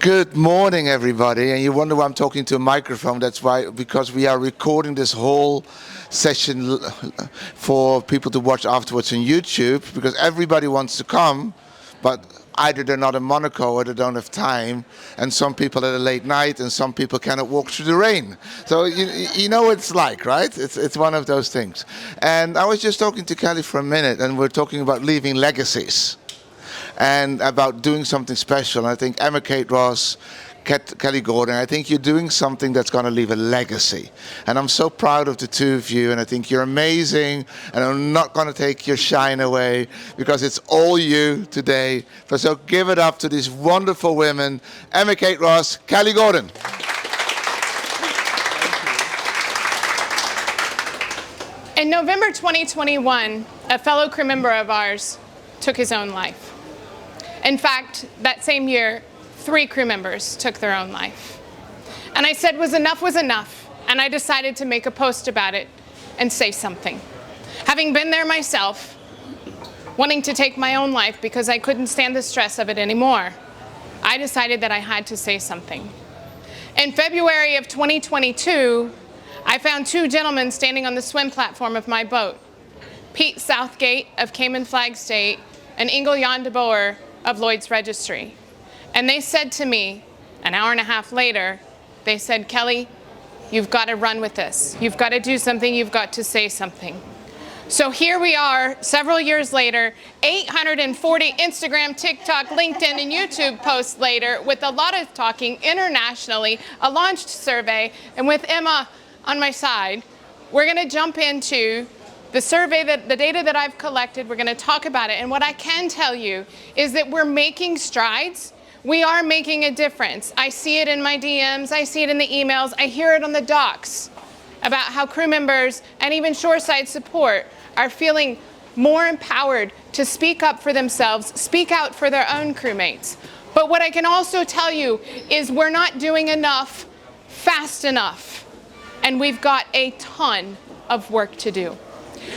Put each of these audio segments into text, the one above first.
Good morning, everybody. And you wonder why I'm talking to a microphone. That's why, because we are recording this whole session for people to watch afterwards on YouTube, because everybody wants to come, but either they're not in Monaco or they don't have time, and some people at a late night, and some people cannot walk through the rain. So you know what it's like, right? It's one of those things. And I was just talking to Kelly for a minute, and we're talking about leaving legacies and about doing something special. And I think Emma Kate Ross, Kelly Gordon, I think you're doing something that's going to leave a legacy. And I'm so proud of the two of you, and I think you're amazing, and I'm not going to take your shine away, because it's all you today. So give it up to these wonderful women, Emma Kate Ross, Kelly Gordon. In November 2021, a fellow crew member of ours took his own life. In fact, that same year, 3 crew members took their own life. And I said was enough, and I decided to make a post about it and say something. Having been there myself, wanting to take my own life because I couldn't stand the stress of it anymore, I decided that I had to say something. In February of 2022, I found 2 gentlemen standing on the swim platform of my boat, Pete Southgate of Cayman Flag State and Ingle Jan de Boer of Lloyd's Registry. And they said to me, an hour and a half later, they said, Kelly, you've got to run with this. You've got to do something. You've got to say something. So here we are, several years later, 840 Instagram, TikTok, LinkedIn, and YouTube posts later, with a lot of talking internationally, a launched survey, and with Emma on my side, we're going to jump into the survey, the data that I've collected. We're going to talk about it. And what I can tell you is that we're making strides. We are making a difference. I see it in my DMs. I see it in the emails. I hear it on the docks about how crew members and even shoreside support are feeling more empowered to speak up for themselves, speak out for their own crewmates. But what I can also tell you is we're not doing enough fast enough. And we've got a ton of work to do.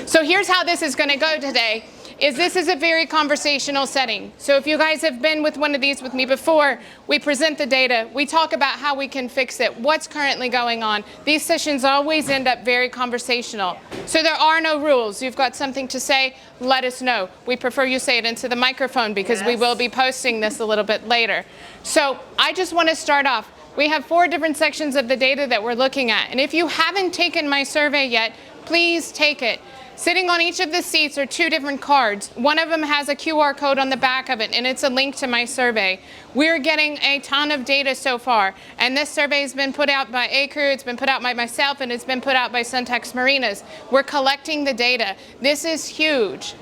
So here's how this is going to go today. This is a very conversational setting. So if you guys have been with one of these with me before, we present the data, we talk about how we can fix it, what's currently going on. These sessions always end up very conversational. So there are no rules. You've got something to say, let us know. We prefer you say it into the microphone, because we will be posting this a little bit later. So I just want to start off. We have 4 different sections of the data that we're looking at. And if you haven't taken my survey yet, please take it. Sitting on each of the seats are 2 different cards. One of them has a QR code on the back of it, and it's a link to my survey. We're getting a ton of data so far, and this survey has been put out by ACREW, it's been put out by myself, and it's been put out by Suntex Marinas. We're collecting the data. This is huge.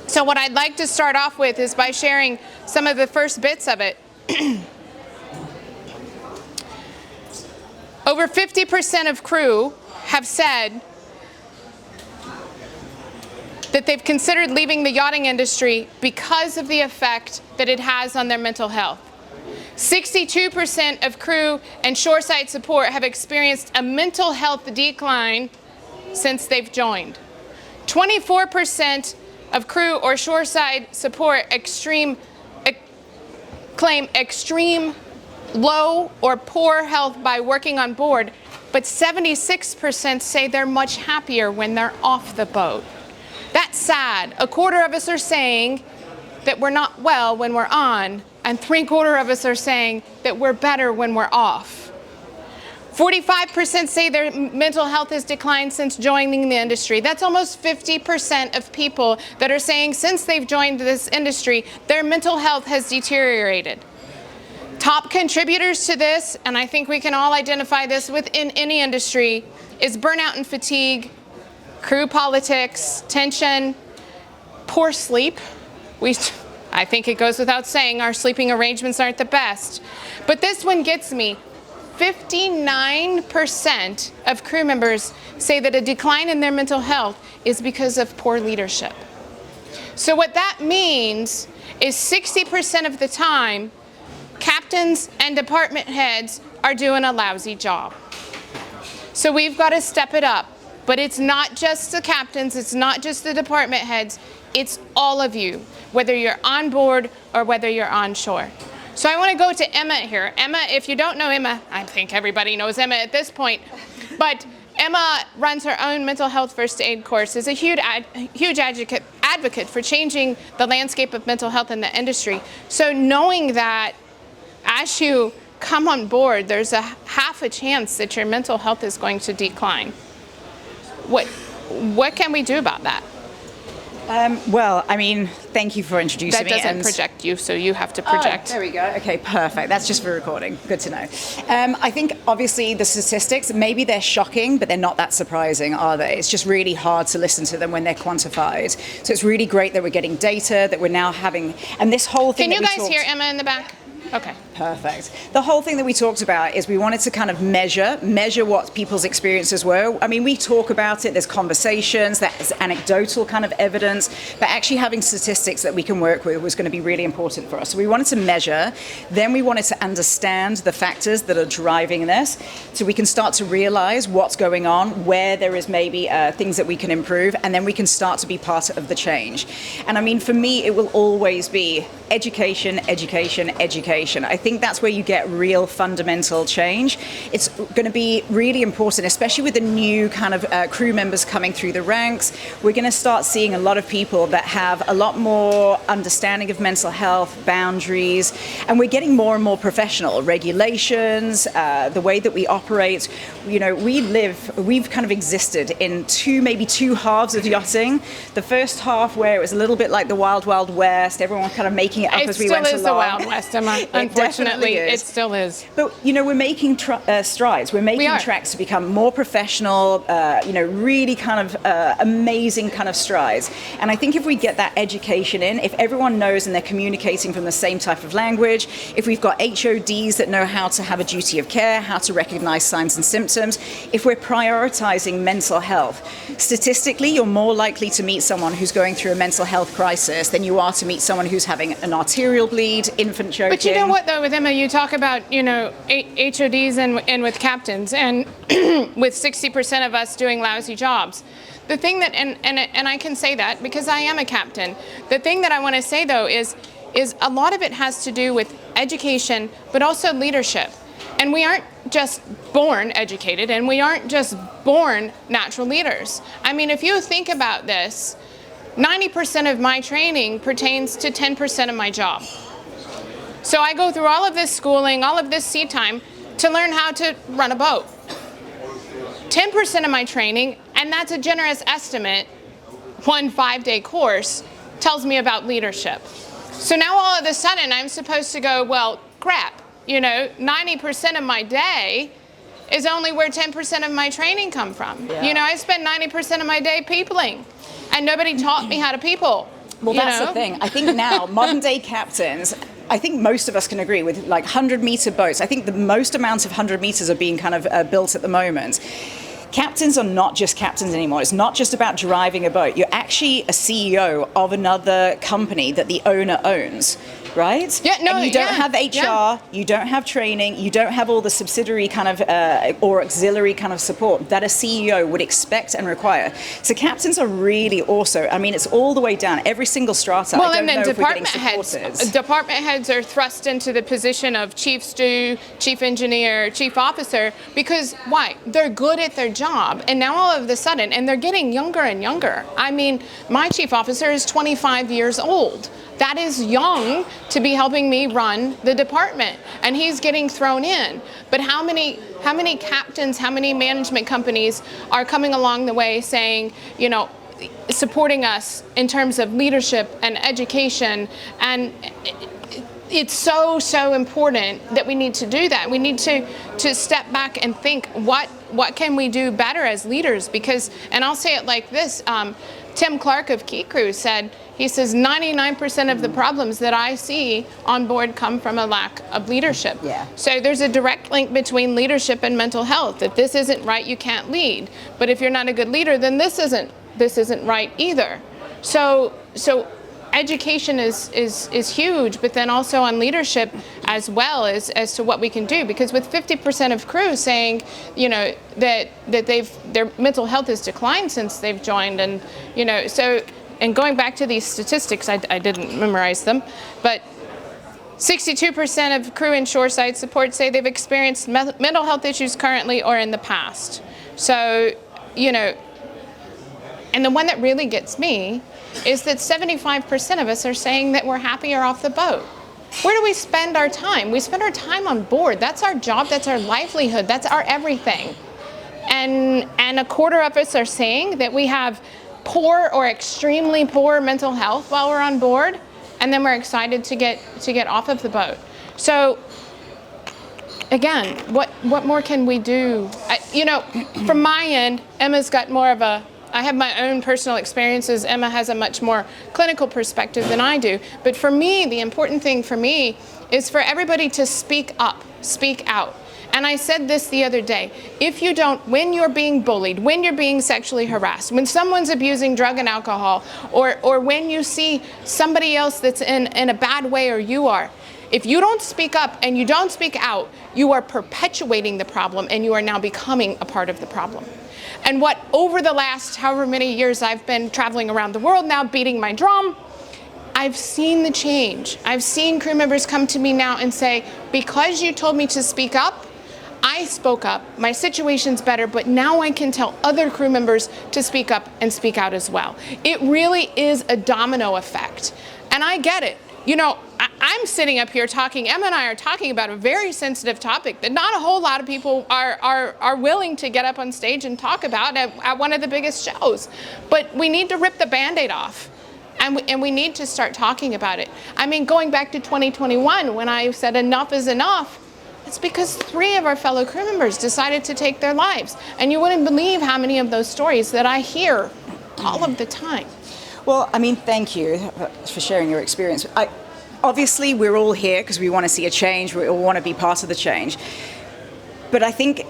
So what I'd like to start off with is by sharing some of the first bits of it. Over 50% of crew have said that they've considered leaving the yachting industry because of the effect that it has on their mental health. 62% of crew and shoreside support have experienced a mental health decline since they've joined. 24% of crew or shoreside support claim extreme low or poor health by working on board, but 76% say they're much happier when they're off the boat. That's sad. 1/4 of us are saying that we're not well when we're on, and 3/4 of us are saying that we're better when we're off. 45% say their mental health has declined since joining the industry. That's almost 50% of people that are saying since they've joined this industry, their mental health has deteriorated. Top contributors to this, and I think we can all identify this within any industry, is burnout and fatigue, crew politics, tension, poor sleep. I think it goes without saying our sleeping arrangements aren't the best. But this one gets me. 59% of crew members say that a decline in their mental health is because of poor leadership. So what that means is 60% of the time, captains and department heads are doing a lousy job. So we've got to step it up. But it's not just the captains, it's not just the department heads, it's all of you, whether you're on board or whether you're on shore. So I want to go to Emma here. Emma, if you don't know Emma, I think everybody knows Emma at this point, but Emma runs her own mental health first aid course, is a huge advocate for changing the landscape of mental health in the industry. So knowing that as you come on board, there's a half a chance that your mental health is going to decline. What can we do about that? Well, I mean, thank you for introducing me. That doesn't project you, so you have to project. Oh, there we go. Okay, perfect. That's just for recording. Good to know. I think, obviously, the statistics, maybe they're shocking, but they're not that surprising, are they? It's just really hard to listen to them when they're quantified. So it's really great that we're getting data, that we're now having, and this whole thing. Can you guys hear Emma in the back? Okay. Perfect. The whole thing that we talked about is we wanted to kind of measure what people's experiences were. I mean, we talk about it, there's conversations, there's anecdotal kind of evidence, but actually having statistics that we can work with was going to be really important for us. So we wanted to measure, then we wanted to understand the factors that are driving this, so we can start to realize what's going on, where there is maybe things that we can improve, and then we can start to be part of the change. And I mean, for me, it will always be education, education, education. I think that's where you get real fundamental change. It's going to be really important, especially with the new kind of crew members coming through the ranks. We're going to start seeing a lot of people that have a lot more understanding of mental health, boundaries, and we're getting more and more professional. Regulations, the way that we operate. You know, we've kind of existed in maybe two halves of yachting. The first half where it was a little bit like the Wild Wild West, everyone kind of making it up as we went along. It still is the Wild West, Emma. Unfortunately, it still is. But, you know, we're making strides. We're making tracks to become more professional, you know, really kind of amazing kind of strides. And I think if we get that education in, if everyone knows and they're communicating from the same type of language, if we've got HODs that know how to have a duty of care, how to recognize signs and symptoms, if we're prioritizing mental health, statistically, you're more likely to meet someone who's going through a mental health crisis than you are to meet someone who's having an arterial bleed, infant choking. But you know what, though, with Emma, you talk about, you know, HODs and with captains, and with 60% of us doing lousy jobs. The thing that, and I can say that because I am a captain, the thing that I want to say, though, is a lot of it has to do with education, but also leadership. And we aren't just born educated, and we aren't just born natural leaders. I mean, if you think about this, 90% of my training pertains to 10% of my job. So I go through all of this schooling, all of this sea time to learn how to run a boat. 10% of my training, and that's a generous estimate, 1 5-day course, tells me about leadership. So now all of a sudden I'm supposed to go, well, crap, you know, 90% of my day is only where 10% of my training come from. Yeah. You know, I spend 90% of my day peopling, and nobody taught me how to people. Well, that's the thing. I think now modern day captains, I think most of us can agree with like 100-meter boats. I think the most amount of 100 meters are being kind of built at the moment. Captains are not just captains anymore. It's not just about driving a boat. You're actually a CEO of another company that the owner owns, right? Yeah, no, and you don't have HR, you don't have training, you don't have all the subsidiary kind of or auxiliary kind of support that a CEO would expect and require. So captains are really also, I mean, it's all the way down, every single strata. Well, and then department heads are thrust into the position of chief stew, chief engineer, chief officer, because why? They're good at their job, and now all of a sudden, and they're getting younger and younger. I mean, my chief officer is 25 years old. That is young to be helping me run the department, and he's getting thrown in. But how many captains, how many management companies are coming along the way saying, you know, supporting us in terms of leadership and education? And it's so important that we need to do that. We need to step back and think, what can we do better as leaders? Because, and I'll say it like this, Tim Clark of Key Crew said, he says 99% of the problems that I see on board come from a lack of leadership. Yeah. So there's a direct link between leadership and mental health. If this isn't right, you can't lead. But if you're not a good leader, then this isn't right either. So education is huge, but then also on leadership as well as to what we can do. Because with 50% of crew saying, you know, that their mental health has declined since they've joined, and you know, so, and going back to these statistics, I didn't memorize them, but 62% of crew and shoreside support say they've experienced mental health issues currently or in the past. So, you know, and the one that really gets me is that 75% of us are saying that we're happier off the boat. Where do we spend our time? We spend our time on board. That's our job, that's our livelihood, that's our everything. And a quarter of us are saying that we have poor or extremely poor mental health while we're on board, and then we're excited to get off of the boat. So again, what more can we do? You know, from my end, Emma's got more of a, I have my own personal experiences. Emma has a much more clinical perspective than I do. But for me, the important thing for me is for everybody to speak up, speak out. And I said this the other day, if you don't, when you're being bullied, when you're being sexually harassed, when someone's abusing drug and alcohol, or when you see somebody else that's in a bad way, or you are, if you don't speak up and you don't speak out, you are perpetuating the problem and you are now becoming a part of the problem. And what over the last however many years I've been traveling around the world now, beating my drum, I've seen the change. I've seen crew members come to me now and say, because you told me to speak up, I spoke up, my situation's better, but now I can tell other crew members to speak up and speak out as well. It really is a domino effect. And I get it. You know, I'm sitting up here talking, Emma and I are talking about a very sensitive topic that not a whole lot of people are willing to get up on stage and talk about at one of the biggest shows. But we need to rip the Band-Aid off. And we need to start talking about it. I mean, going back to 2021, when I said enough is enough, it's because 3 of our fellow crew members decided to take their lives. And you wouldn't believe how many of those stories that I hear all of the time. Well, I mean, thank you for sharing your experience. Obviously, we're all here because we want to see a change. We all want to be part of the change. But I think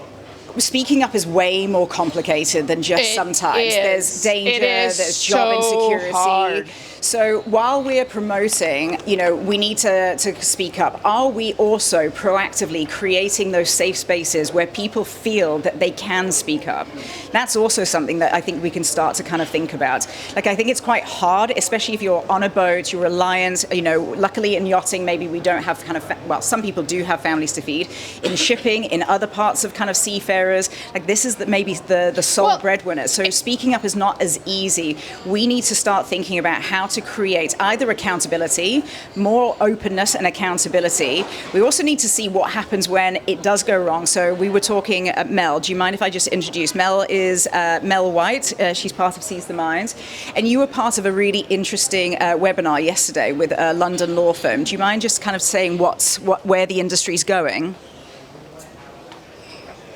speaking up is way more complicated than just sometimes. There's danger, there's job insecurity. Hard. So while we're promoting, you know, we need to speak up, are we also proactively creating those safe spaces where people feel that they can speak up? That's also something that I think we can start to kind of think about. Like, I think it's quite hard, especially if you're on a boat, you're reliant, you know, luckily in yachting, maybe we don't have kind of, well, some people do have families to feed. In shipping, in other parts of kind of seafarers, like this is maybe the sole breadwinner. So speaking up is not as easy. We need to start thinking about how to create either accountability, more openness and accountability. We also need to see what happens when it does go wrong. So we were talking, Mel, do you mind if I just introduce? Mel is Mel White. She's part of Seize the Minds. And you were part of a really interesting webinar yesterday with a London law firm. Do you mind just kind of saying where the industry's going?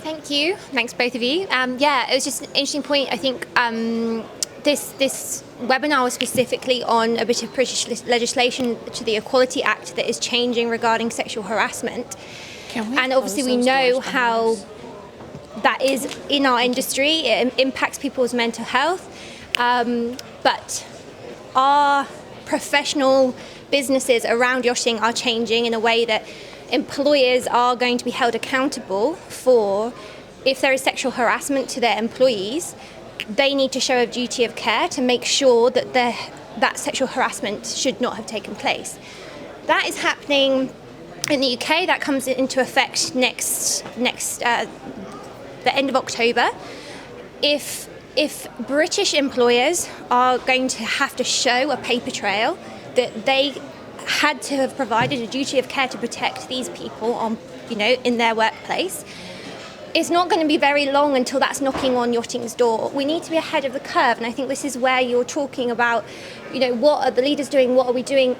Thank you. Thanks, both of you. Yeah, it was just an interesting point. I think this webinar was specifically on a bit of British legislation to the Equality Act that is changing regarding sexual harassment. And obviously we know how that is in our industry. It impacts people's mental health. But our professional businesses around yachting are changing in a way that employers are going to be held accountable for if there is sexual harassment to their employees. They need to show a duty of care to make sure that that sexual harassment should not have taken place. That is happening in the UK. That comes into effect next the end of October. If British employers are going to have to show a paper trail that they had to have provided a duty of care to protect these people on, you know, in their workplace, it's not going to be very long until that's knocking on yachting's door. We need to be ahead of the curve, and I think this is where you're talking about, you know, what are the leaders doing, what are we doing?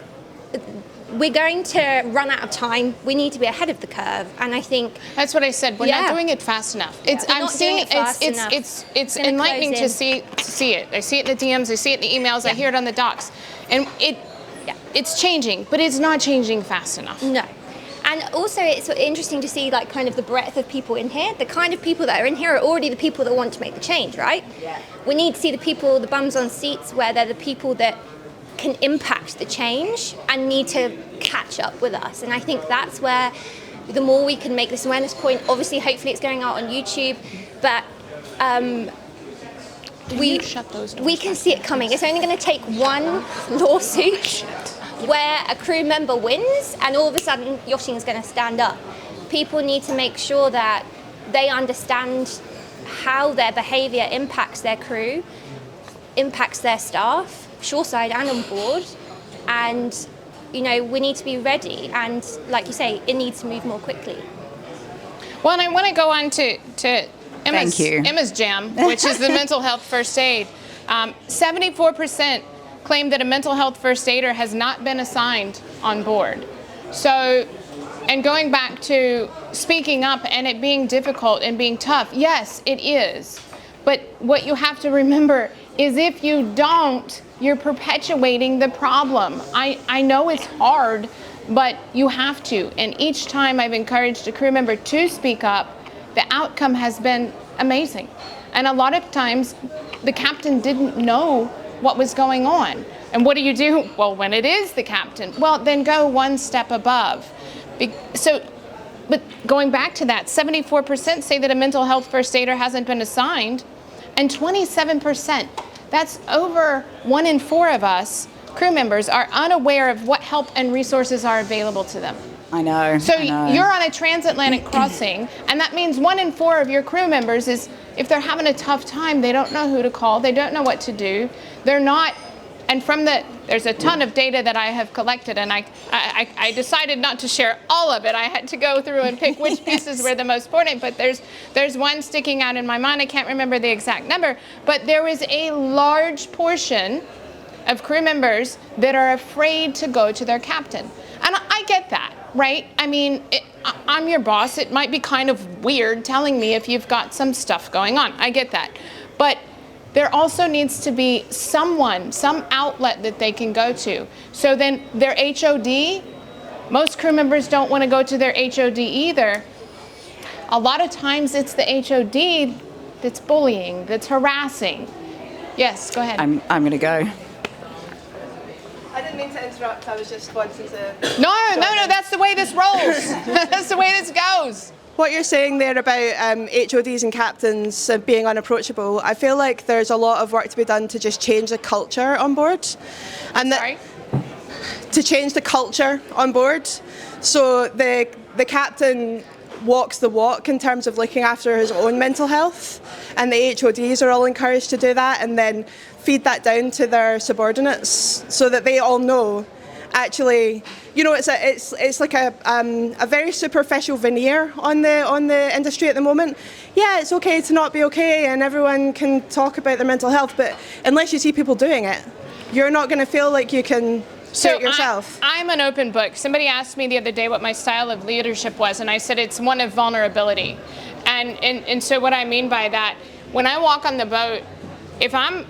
We're going to run out of time. We need to be ahead of the curve, and I think that's what I said. We're not doing it fast enough. I'm seeing it's enlightening to see it. I see it in the DMs. I see it in the emails. I hear it on the docs, and it's changing, but it's not changing fast enough. No. And also it's interesting to see like kind of the breadth of people in here. The kind of people that are in here are already the people that want to make the change, right? Yeah. We need to see the people, the bums on seats, where they're the people that can impact the change and need to catch up with us. And I think that's where the more we can make this awareness point, obviously hopefully it's going out on YouTube, but we can see it coming. It's only going to take one lawsuit. where a crew member wins and all of a sudden yachting is going to stand up. People need to make sure that they understand how their behaviour impacts their crew, impacts their staff, shoreside and on board, and we need to be ready, and like you say, it needs to move more quickly. Well, and I want to go on to Emma's jam, which is the mental health first aid. 74% claim that a mental health first aider has not been assigned on board. So, and going back to speaking up and it being difficult and being tough, yes, it is. But what you have to remember is if you don't, you're perpetuating the problem. I know it's hard, but you have to. And each time I've encouraged a crew member to speak up, the outcome has been amazing. And a lot of times, the captain didn't know what was going on. And what do? Well, when it is the captain, well, then go one step above. But going back to that, 74% say that a mental health first aider hasn't been assigned, and 27%, that's over 1 in 4 of us, crew members, are unaware of what help and resources are available to them. I know. So you're on a transatlantic crossing, and that means 1 in 4 of your crew members is, if they're having a tough time, they don't know who to call, they don't know what to do, they're not, and there's a ton of data that I have collected, and I decided not to share all of it. I had to go through and pick which pieces were the most important, but there's one sticking out in my mind. I can't remember the exact number, but there is a large portion of crew members that are afraid to go to their captain. And I get that, right? I mean, I'm your boss. It might be kind of weird telling me if you've got some stuff going on. I get that. But there also needs to be some outlet that they can go to. So then their HOD, most crew members don't want to go to their HOD either. A lot of times it's the HOD that's bullying, that's harassing. Yes, go ahead. I'm going to go. I didn't mean to interrupt, I was just wanting to... No, that's the way this rolls. That's the way this goes. What you're saying there about HODs and captains being unapproachable, I feel like there's a lot of work to be done to just change the culture on board. Sorry? To change the culture on board. So the captain walks the walk in terms of looking after his own mental health, and the HODs are all encouraged to do that, and then feed that down to their subordinates so that they all know. Actually, it's like a very superficial veneer on the industry at the moment. Yeah, it's okay to not be okay, and everyone can talk about their mental health, but unless you see people doing it, you're not going to feel like you can do it yourself. I'm an open book. Somebody asked me the other day what my style of leadership was, and I said it's one of vulnerability. And so what I mean by that, when I walk on the boat, if I'm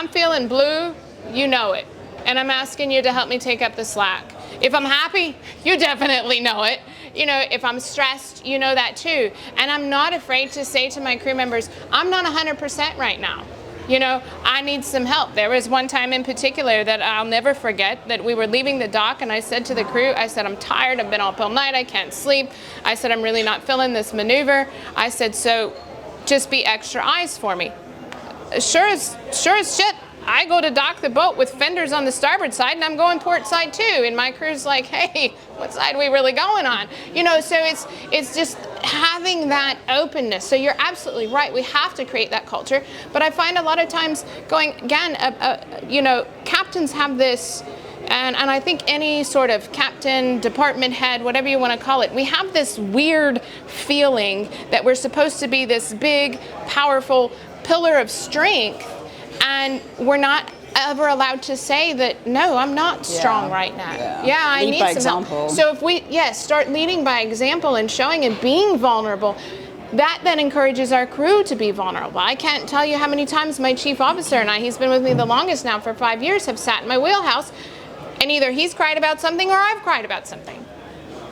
feeling blue, you know it. And I'm asking you to help me take up the slack. If I'm happy, you definitely know it. If I'm stressed, you know that too. And I'm not afraid to say to my crew members, I'm not 100% right now. I need some help. There was one time in particular that I'll never forget, that we were leaving the dock and I said to the crew, I said, I'm tired, I've been up all night, I can't sleep. I said, I'm really not feeling this maneuver. I said, so just be extra eyes for me. Sure as shit, I go to dock the boat with fenders on the starboard side, and I'm going port side too. And my crew's like, "Hey, what side are we really going on?" So it's just having that openness. So you're absolutely right. We have to create that culture. But I find a lot of times captains have this, and I think any sort of captain, department head, whatever you want to call it, we have this weird feeling that we're supposed to be this big, powerful pillar of strength. And we're not ever allowed to say that, no, I'm not strong right now. Yeah, I need some help. So if we, start leading by example and showing and being vulnerable, that then encourages our crew to be vulnerable. I can't tell you how many times my chief officer and he's been with me the longest now for 5 years, have sat in my wheelhouse, and either he's cried about something or I've cried about something.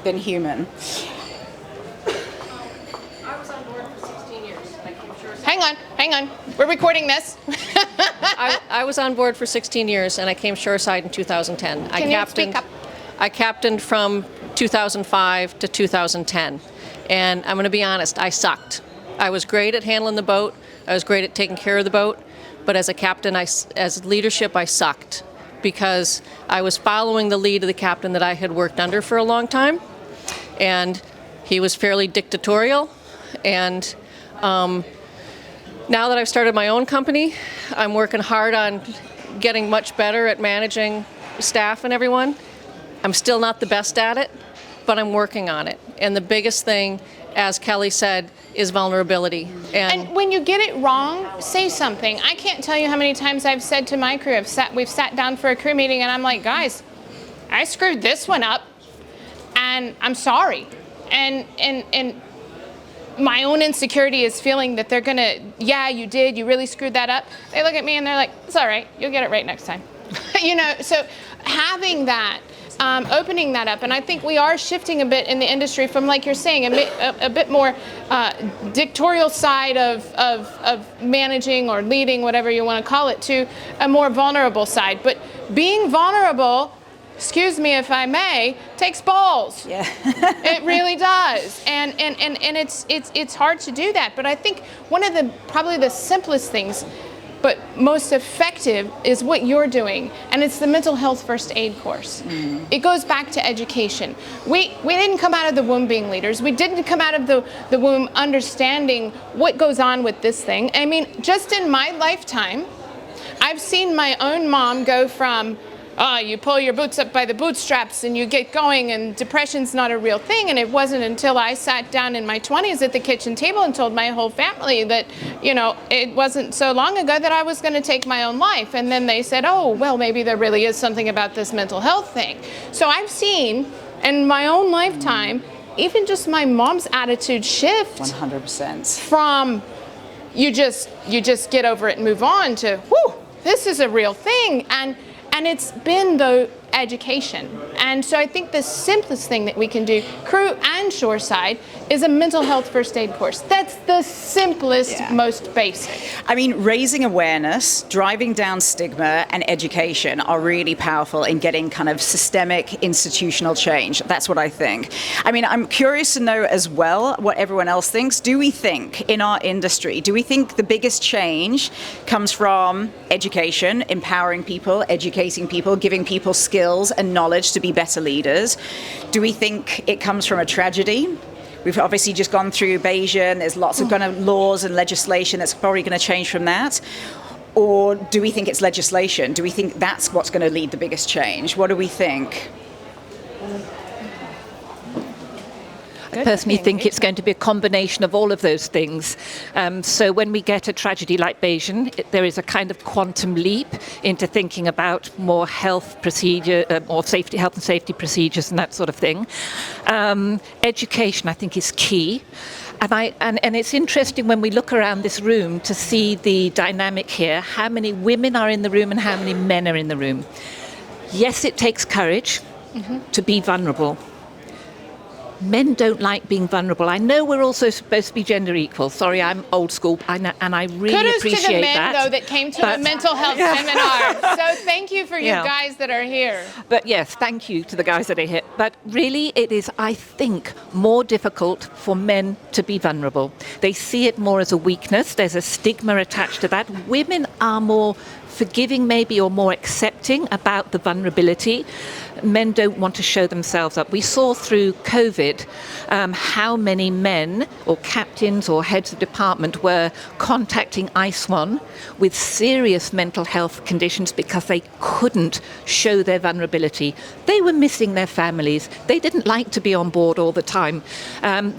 Been human. Hang on. We're recording this. I was on board for 16 years, and I came shoreside in 2010. Can you speak up? I captained from 2005 to 2010. And I'm going to be honest, I sucked. I was great at handling the boat. I was great at taking care of the boat. But as a captain, as leadership, I sucked. because I was following the lead of the captain that I had worked under for a long time, and he was fairly dictatorial. And now that I've started my own company, I'm working hard on getting much better at managing staff and everyone. I'm still not the best at it, but I'm working on it. And the biggest thing, as Kelly said, is vulnerability. And when you get it wrong, say something. I can't tell you how many times I've said to my crew, we've sat down for a crew meeting and I'm like, guys, I screwed this one up and I'm sorry. And my own insecurity is feeling that they're gonna, yeah, you did, you really screwed that up. They look at me and they're like, it's all right, you'll get it right next time. You know, so having that, opening that up, and I think we are shifting a bit in the industry from, like you're saying, a bit more dictatorial side of managing or leading, whatever you want to call it, to a more vulnerable side. But being vulnerable, excuse me if I may, takes balls. Yeah. It really does, and it's hard to do that. But I think one of the probably the simplest things, but most effective, is what you're doing, and it's the mental health first aid course. It goes back to education. We didn't come out of the womb being leaders. We didn't come out of the womb understanding what goes on with this thing. I mean, just in my lifetime, I've seen my own mom go from, you pull your boots up by the bootstraps and you get going and depression's not a real thing. And it wasn't until I sat down in my 20s at the kitchen table and told my whole family that, you know, it wasn't so long ago that I was going to take my own life. And then they said, oh, well, maybe there really is something about this mental health thing. So I've seen in my own lifetime, even just my mom's attitude shift 100%. from you just get over it and move on to, whew, this is a real thing. And it's been the education. And so I think the simplest thing that we can do, crew and shoreside, is a mental health first aid course. That's the simplest, most basic. I mean, raising awareness, driving down stigma, and education are really powerful in getting kind of systemic institutional change. That's what I think. I mean, I'm curious to know as well what everyone else thinks. Do we think in our industry, do we think the biggest change comes from education, empowering people, educating people, giving people skills and knowledge to be better leaders? Do we think it comes from a tragedy? We've obviously just gone through Bayesian. There's lots of kind of laws and legislation that's probably going to change from that. Or do we think it's legislation? Do we think that's what's going to lead the biggest change? What do we think? I personally think it's going to be a combination of all of those things. So when we get a tragedy like Bayesian, there is a kind of quantum leap into thinking about more health procedure, more safety, health and safety procedures and that sort of thing. Education, I think, is key. And it's interesting when we look around this room to see the dynamic here, how many women are in the room and how many men are in the room. Yes, it takes courage to be vulnerable. Men don't like being vulnerable. I know we're also supposed to be gender equal. Sorry, I'm old school, and I really Kudos appreciate to the men, that. though, that came to a mental health seminar. So thank you for you guys that are here. But yes, thank you to the guys that are here. But really, it is, I think, more difficult for men to be vulnerable. They see it more as a weakness. There's a stigma attached to that. Women are more forgiving maybe, or more accepting about the vulnerability. Men don't want to show themselves up. We saw through COVID how many men or captains or heads of department were contacting ICE1 with serious mental health conditions because they couldn't show their vulnerability. They were missing their families. They didn't like to be on board all the time.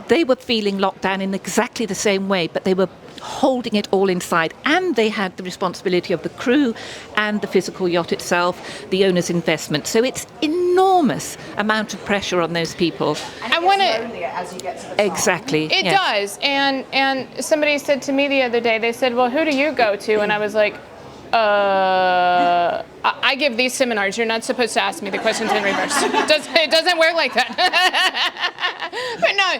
They were feeling locked down in exactly the same way, but they were holding it all inside, and they had the responsibility of the crew and the physical yacht itself, the owner's investment. So it's enormous amount of pressure on those people. And it gets lonelier as you get to the top. Exactly. It does. And somebody said to me the other day, they said, well, who do you go to? And I was like, I give these seminars. You're not supposed to ask me the questions in reverse. It doesn't work like that. But no,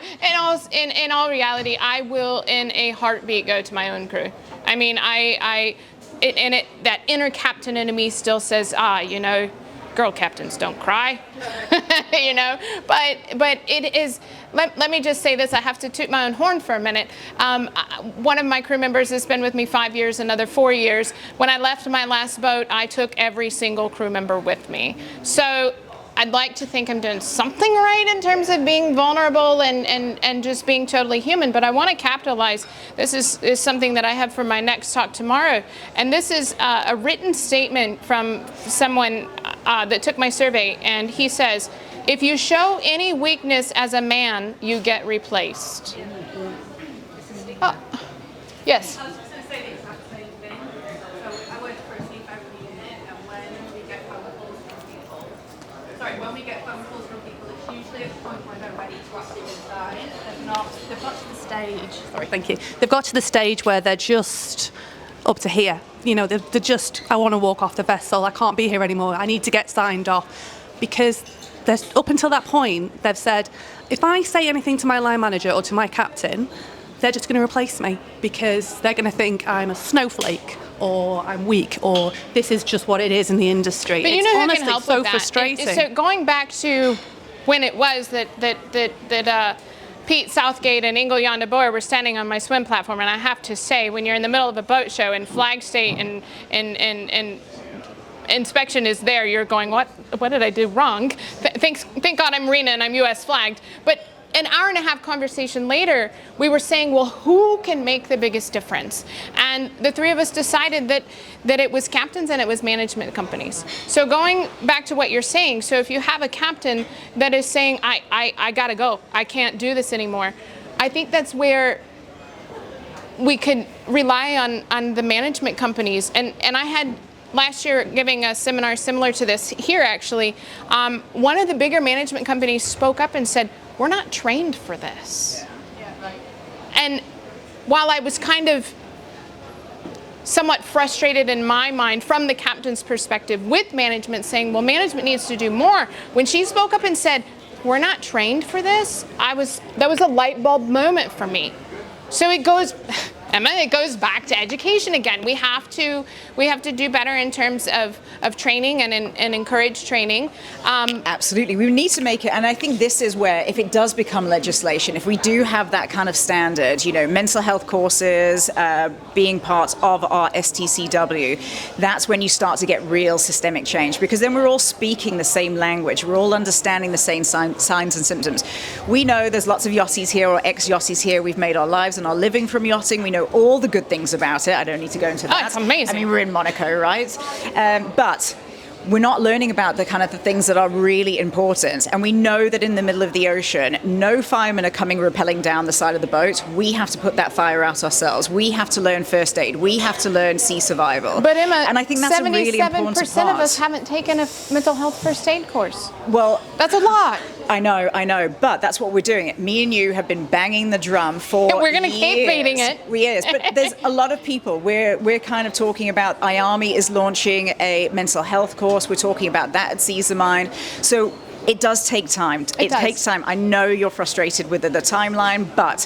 in all reality, I will in a heartbeat go to my own crew. I mean, that inner captain in me still says, you know, girl captains don't cry, you know, but it is, let me just say this, I have to toot my own horn for a minute. One of my crew members has been with me 5 years, another 4 years. When I left my last boat, I took every single crew member with me. So I'd like to think I'm doing something right in terms of being vulnerable and just being totally human, but I want to capitalize. This is something that I have for my next talk tomorrow, and this is a written statement from someone that took my survey, and he says, if you show any weakness as a man, you get replaced. Oh, yes. When we get phone calls from people, it's usually at the point where they're ready to actually decide. They've got to the stage. Sorry, thank you. They've got to the stage where they're just up to here. You know, they're just, I want to walk off the vessel. I can't be here anymore. I need to get signed off. Because up until that point, they've said, if I say anything to my line manager or to my captain, they're just going to replace me because they're going to think I'm a snowflake or I'm weak, or this is just what it is in the industry. But it's you know who honestly can help so with that? frustrating. So going back to when it was that Pete Southgate and Ingo Jan de Boer were standing on my swim platform, and I have to say, when you're in the middle of a boat show and flag state and inspection is there, you're going, what did I do wrong? Thank God I'm Marina and I'm US flagged. But an hour and a half conversation later, we were saying, well, who can make the biggest difference? And the three of us decided that it was captains and it was management companies. So going back to what you're saying, so if you have a captain that is saying, I gotta go, I can't do this anymore, I think that's where we could rely on the management companies. And I had last year giving a seminar similar to this here actually, one of the bigger management companies spoke up and said, we're not trained for this. And while I was kind of somewhat frustrated in my mind from the captain's perspective with management saying, well, management needs to do more, when she spoke up and said, we're not trained for this, that was a light bulb moment for me. So it goes, Emma, it goes back to education again. We have to do better in terms of training and encourage training. Absolutely, we need to make it, and I think this is where, if it does become legislation, if we do have that kind of standard, you know, mental health courses being part of our STCW, that's when you start to get real systemic change, because then we're all speaking the same language, we're all understanding the same signs and symptoms. We know there's lots of yachties here or ex-yachties here. We've made our lives and our living from yachting. We know all the good things about it. I don't need to go into that. Oh, it's amazing. I mean, we're in Monaco, right? But we're not learning about the kind of the things that are really important. And we know that in the middle of the ocean, no firemen are coming rappelling down the side of the boat. We have to put that fire out ourselves. We have to learn first aid. We have to learn sea survival. But Emma, and I think that's a really important part. 77% of us haven't taken a mental health first aid course. Well, that's a lot. I know, but that's what we're doing. Me and you have been banging the drum for years. We're going to keep beating it. Years, but there's a lot of people. We're kind of talking about, IAMI is launching a mental health course. We're talking about that at Seize the Mind. So it does take time. It takes time. I know you're frustrated with the timeline, but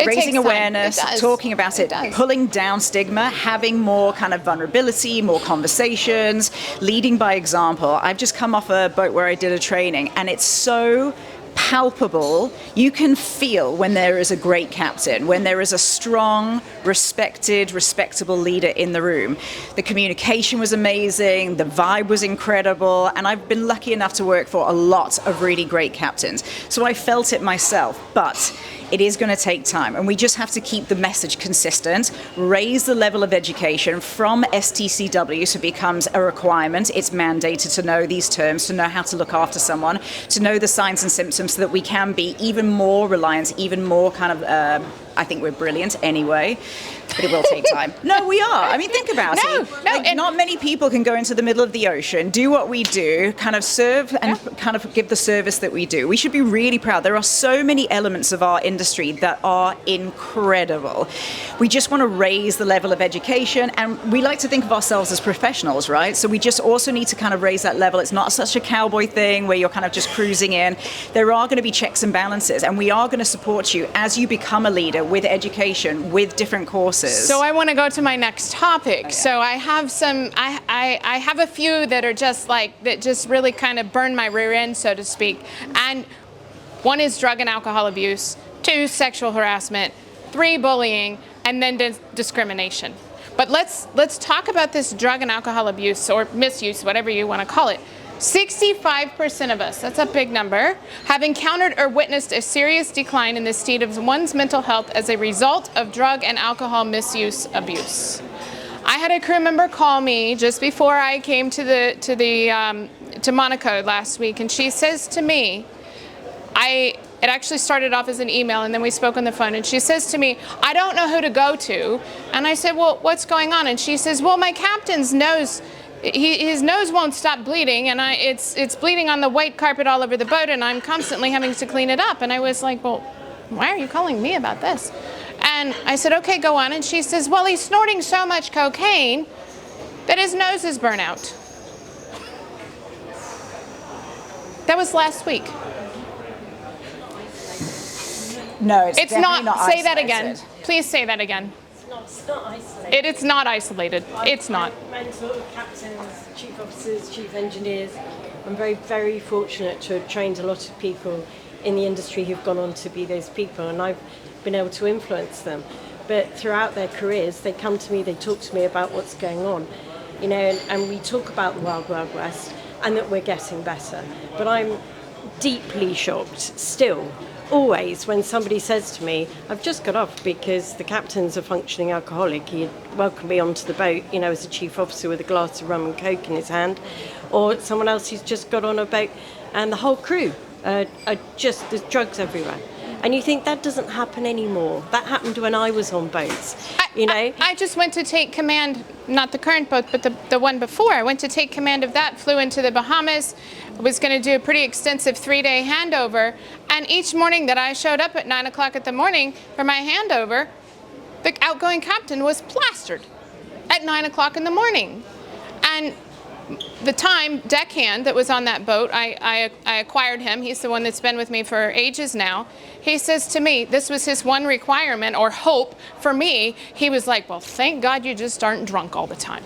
raising awareness, talking about it, pulling down stigma, having more kind of vulnerability, more conversations, leading by example. I've just come off a boat where I did a training, and it's so palpable. You can feel when there is a great captain, when there is a strong, respected, respectable leader in the room. The communication was amazing, the vibe was incredible, and I've been lucky enough to work for a lot of really great captains. So I felt it myself, but it is going to take time, and we just have to keep the message consistent, raise the level of education from STCW so it becomes a requirement. It's mandated to know these terms, to know how to look after someone, to know the signs and symptoms so that we can be even more reliant, even more kind of, I think we're brilliant anyway, but it will take time. No, we are. I mean, think about it. Not many people can go into the middle of the ocean, do what we do, kind of serve and kind of give the service that we do. We should be really proud. There are so many elements of our industry that are incredible. We just want to raise the level of education, and we like to think of ourselves as professionals, right? So we just also need to kind of raise that level. It's not such a cowboy thing where you're kind of just cruising in. There are going to be checks and balances, and we are going to support you as you become a leader. with education, with different courses. So I want to go to my next topic. So I have I have a few that are just like, that just really kind of burn my rear end, so to speak. And one is drug and alcohol abuse, 2, sexual harassment, 3, bullying, and then discrimination. But let's talk about this drug and alcohol abuse, or misuse, whatever you want to call it. 65% of us, that's a big number, have encountered or witnessed a serious decline in the state of one's mental health as a result of drug and alcohol misuse abuse. I had a crew member call me just before I came to Monaco last week, and she says to me, it actually started off as an email, and then we spoke on the phone, and she says to me, I don't know who to go to. And I said, well, what's going on? And she says, well, my captain's nose, his nose won't stop bleeding, and it's bleeding on the white carpet all over the boat, and I'm constantly having to clean it up. And I was like, well, why are you calling me about this? And I said, okay, go on. And she says, well, he's snorting so much cocaine that his nose is burnt out. That was last week. No, it's not. Say that isolated. again. Please say that again. It's not isolated. It's not isolated. It's not. Mental captains, chief officers, chief engineers. I'm very, very fortunate to have trained a lot of people in the industry who've gone on to be those people, and I've been able to influence them. But throughout their careers, they come to me, they talk to me about what's going on, you know, and we talk about the Wild Wild West and that we're getting better. But I'm deeply shocked still, always, when somebody says to me, I've just got off because the captain's a functioning alcoholic. He welcomed me onto the boat, you know, as a chief officer with a glass of rum and coke in his hand, or someone else who's just got on a boat and the whole crew are just, there's drugs everywhere. And you think that doesn't happen anymore. That happened when I was on boats, you know. I just went to take command, not the current boat, but the one before. I went to take command of that, flew into the Bahamas, was going to do a pretty extensive 3-day handover. And each morning that I showed up at 9 o'clock in the morning for my handover, the outgoing captain was plastered at 9 o'clock in the morning. And the deckhand that was on that boat, I acquired him. He's the one that's been with me for ages now. He says to me, this was his one requirement or hope for me. He was like, well, thank God you just aren't drunk all the time.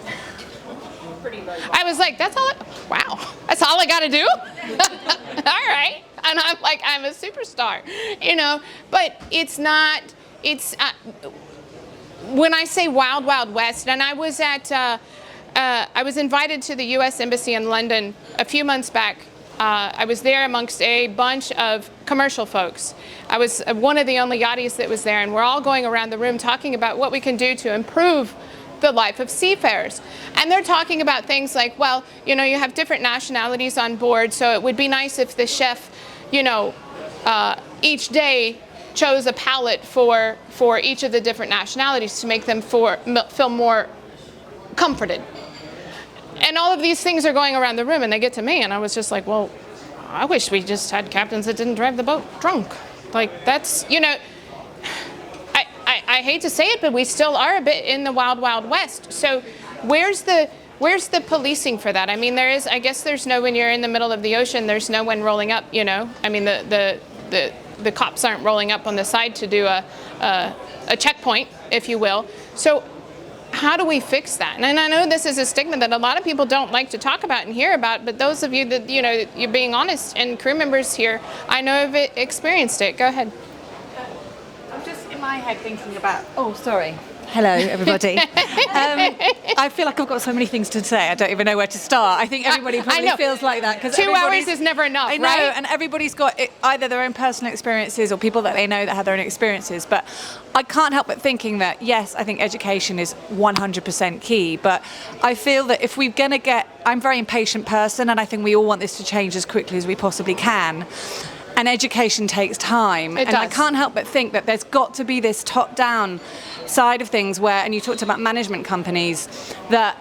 I was like, that's all, wow, that's all I got to do? All right. And I'm like, I'm a superstar, you know, but it's not, it's, when I say Wild Wild West, and I was at, I was invited to the U.S. Embassy in London a few months back. I was there amongst a bunch of commercial folks. I was one of the only yachties that was there, and we're all going around the room talking about what we can do to improve the life of seafarers. And they're talking about things like, well, you know, you have different nationalities on board, so it would be nice if the chef, you know, each day chose a palate for each of the different nationalities to make them feel more comforted. And all of these things are going around the room, and they get to me, and I was just like, well, I wish we just had captains that didn't drive the boat drunk. Like, that's, you know, I hate to say it, but we still are a bit in the Wild Wild West. So where's the policing for that? I mean, I guess there's no, when you're in the middle of the ocean, there's no one rolling up, you know. I mean, the cops aren't rolling up on the side to do a checkpoint, if you will. So how do we fix that? And I know this is a stigma that a lot of people don't like to talk about and hear about, but those of you that, you know, you're being honest, and crew members here, I know have experienced it. Go ahead. I'm just in my head thinking about, oh, sorry. Hello, everybody. I feel like I've got so many things to say. I don't even know where to start. I think everybody probably feels like that. 'Cause 2 hours is never enough, I know, right? and everybody's got either their own personal experiences or people that they know that have their own experiences. But I can't help but thinking that, yes, I think education is 100% key. But I feel that if we're going to I'm a very impatient person, and I think we all want this to change as quickly as we possibly can. And education takes time. It and does. I can't help but think that there's got to be this top-down side of things where, and you talked about management companies, that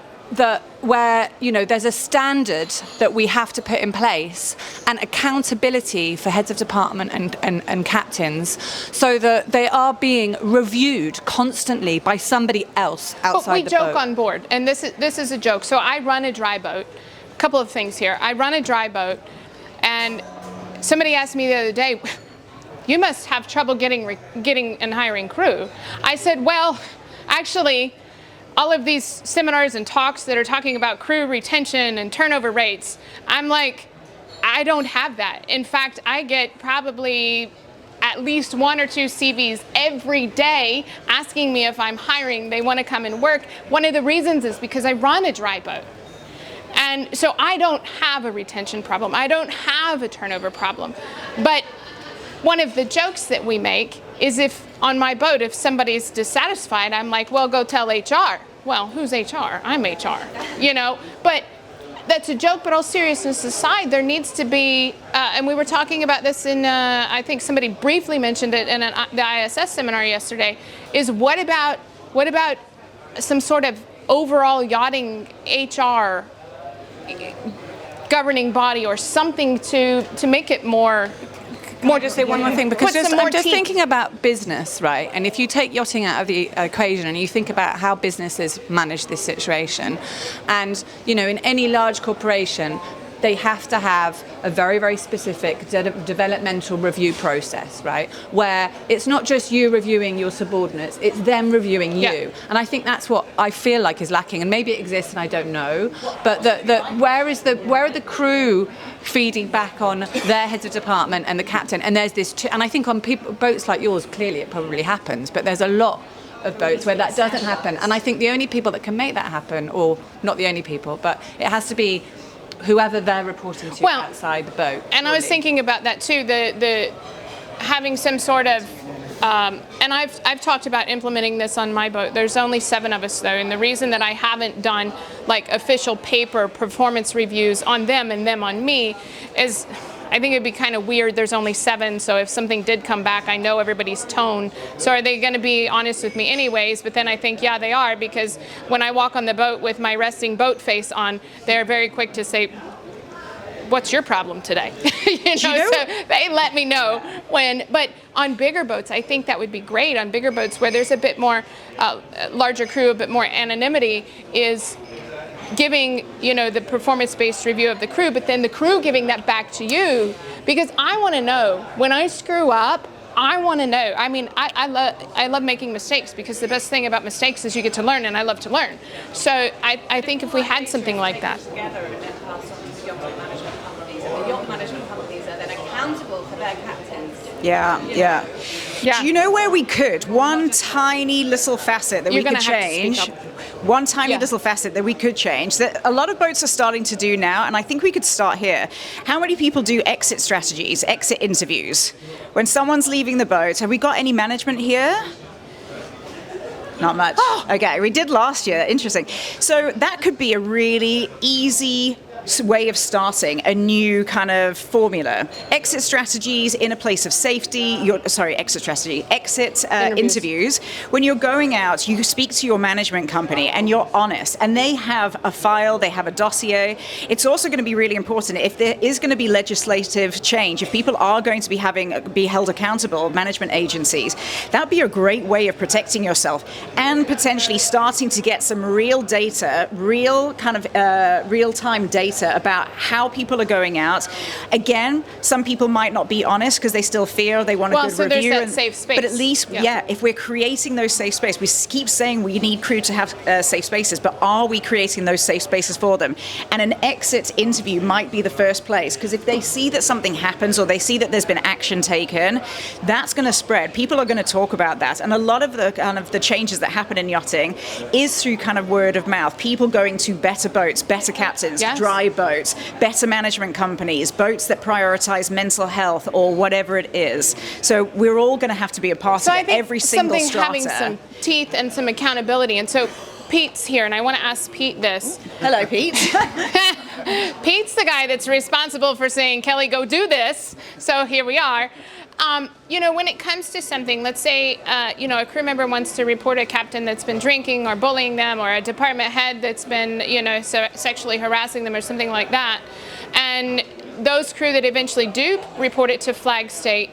where, you know, there's a standard that we have to put in place and accountability for heads of department and captains, so that they are being reviewed constantly by somebody else outside the boat. But we joke on board, and this is a joke. So I run a dry boat. A couple of things here. I run a dry boat, and somebody asked me the other day, you must have trouble getting and hiring crew. I said, well, actually, all of these seminars and talks that are talking about crew retention and turnover rates, I'm like, I don't have that. In fact, I get probably at least 1 or 2 CVs every day asking me if I'm hiring, they want to come and work. One of the reasons is because I run a dry boat. And so I don't have a retention problem. I don't have a turnover problem. But one of the jokes that we make is if on my boat, if somebody's dissatisfied, I'm like, well, go tell HR. Well, who's HR? I'm HR, you know, but that's a joke, but all seriousness aside, there needs to be, and we were talking about this in, I think somebody briefly mentioned it in the ISS seminar yesterday, is what about some sort of overall yachting HR governing body or something to make it more. More, just say one more thing, because I'm just teeth. thinking about business, right? And if you take yachting out of the equation and you think about how businesses manage this situation, and, you know, in any large corporation, they have to have a very, very specific developmental review process, right? Where it's not just you reviewing your subordinates, it's them reviewing you. Yeah. And I think that's what I feel like is lacking. And maybe it exists and I don't know. But where are the crew feeding back on their heads of department and the captain? And there's this, and I think on boats like yours, clearly it probably happens, but there's a lot of boats where that doesn't happen. And I think the only people that can make that happen, or not the only people, but it has to be whoever they're reporting to outside the boat. And I was thinking about that too, the having some sort of, and I've talked about implementing this on my boat. There's only 7 of us though, and the reason that I haven't done like official paper performance reviews on them and them on me is I think it'd be kind of weird. There's only 7, so if something did come back, I know everybody's tone. So are they going to be honest with me anyways? But then I think, yeah, they are, because when I walk on the boat with my resting boat face on, they're very quick to say, what's your problem today? So they let me know when, but on bigger boats, I think that would be great. On bigger boats where there's a bit more, larger crew, a bit more anonymity, is giving, you know, the performance-based review of the crew, but then the crew giving that back to you, because I want to know when I screw up. I want to know. I mean, I love making mistakes, because the best thing about mistakes is you get to learn, and I love to learn. So I think if we had something like that. Together and then pass on to yacht management companies, and the yacht management companies are then accountable for their captains. Yeah. Do you know where we could? One tiny little facet that we could change. One tiny little facet that we could change that a lot of boats are starting to do now, and I think we could start here. How many people do exit strategies, exit interviews? When someone's leaving the boat, have we got any management here? Not much. Okay, we did last year. Interesting. So that could be a really easy way of starting a new kind of formula. Exit strategies in a place of safety. Exit interviews. When you're going out, you speak to your management company and you're honest, and they have a file, they have a dossier. It's also going to be really important if there is going to be legislative change, if people are going to be held accountable, management agencies, that would be a great way of protecting yourself and potentially starting to get some real data, real kind of real-time data about how people are going out. Again, some people might not be honest because they still fear they want a good review. There's that safe space. But at least, if we're creating those safe spaces, we keep saying we need crew to have safe spaces, but are we creating those safe spaces for them? And an exit interview might be the first place, because if they see that something happens or they see that there's been action taken, that's going to spread. People are going to talk about that. And a lot of the kind of the changes that happen in yachting is through kind of word of mouth. People going to better boats, better captains, dry boats, better management companies, boats that prioritize mental health or whatever it is. So we're all going to have to be a part of it, every single strata. Having some teeth and some accountability. And so Pete's here, and I want to ask Pete this. Hello, Pete. Pete's the guy that's responsible for saying, Kelly, go do this. So here we are. You know, when it comes to something, let's say, you know, a crew member wants to report a captain that's been drinking or bullying them, or a department head that's been, you know, sexually harassing them or something like that. And those crew that eventually do report it to flag state,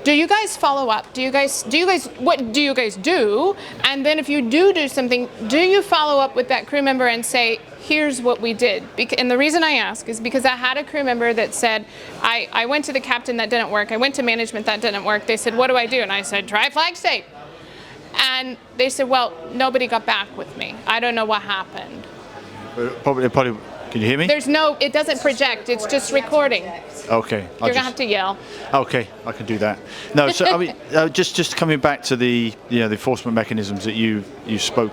do you guys follow up? What do you guys do? And then if you do something, do you follow up with that crew member and say, here's what we did. And the reason I ask is because I had a crew member that said, I went to the captain, that didn't work. I went to management, that didn't work. They said, what do I do? And I said, try flag state. And they said, well, nobody got back with me. I don't know what happened. Probably, can you hear me? There's no, it doesn't project, it's just recording. Okay. You're gonna have to yell. Okay, I can do that. No, so I mean, just coming back to the the enforcement mechanisms that you spoke.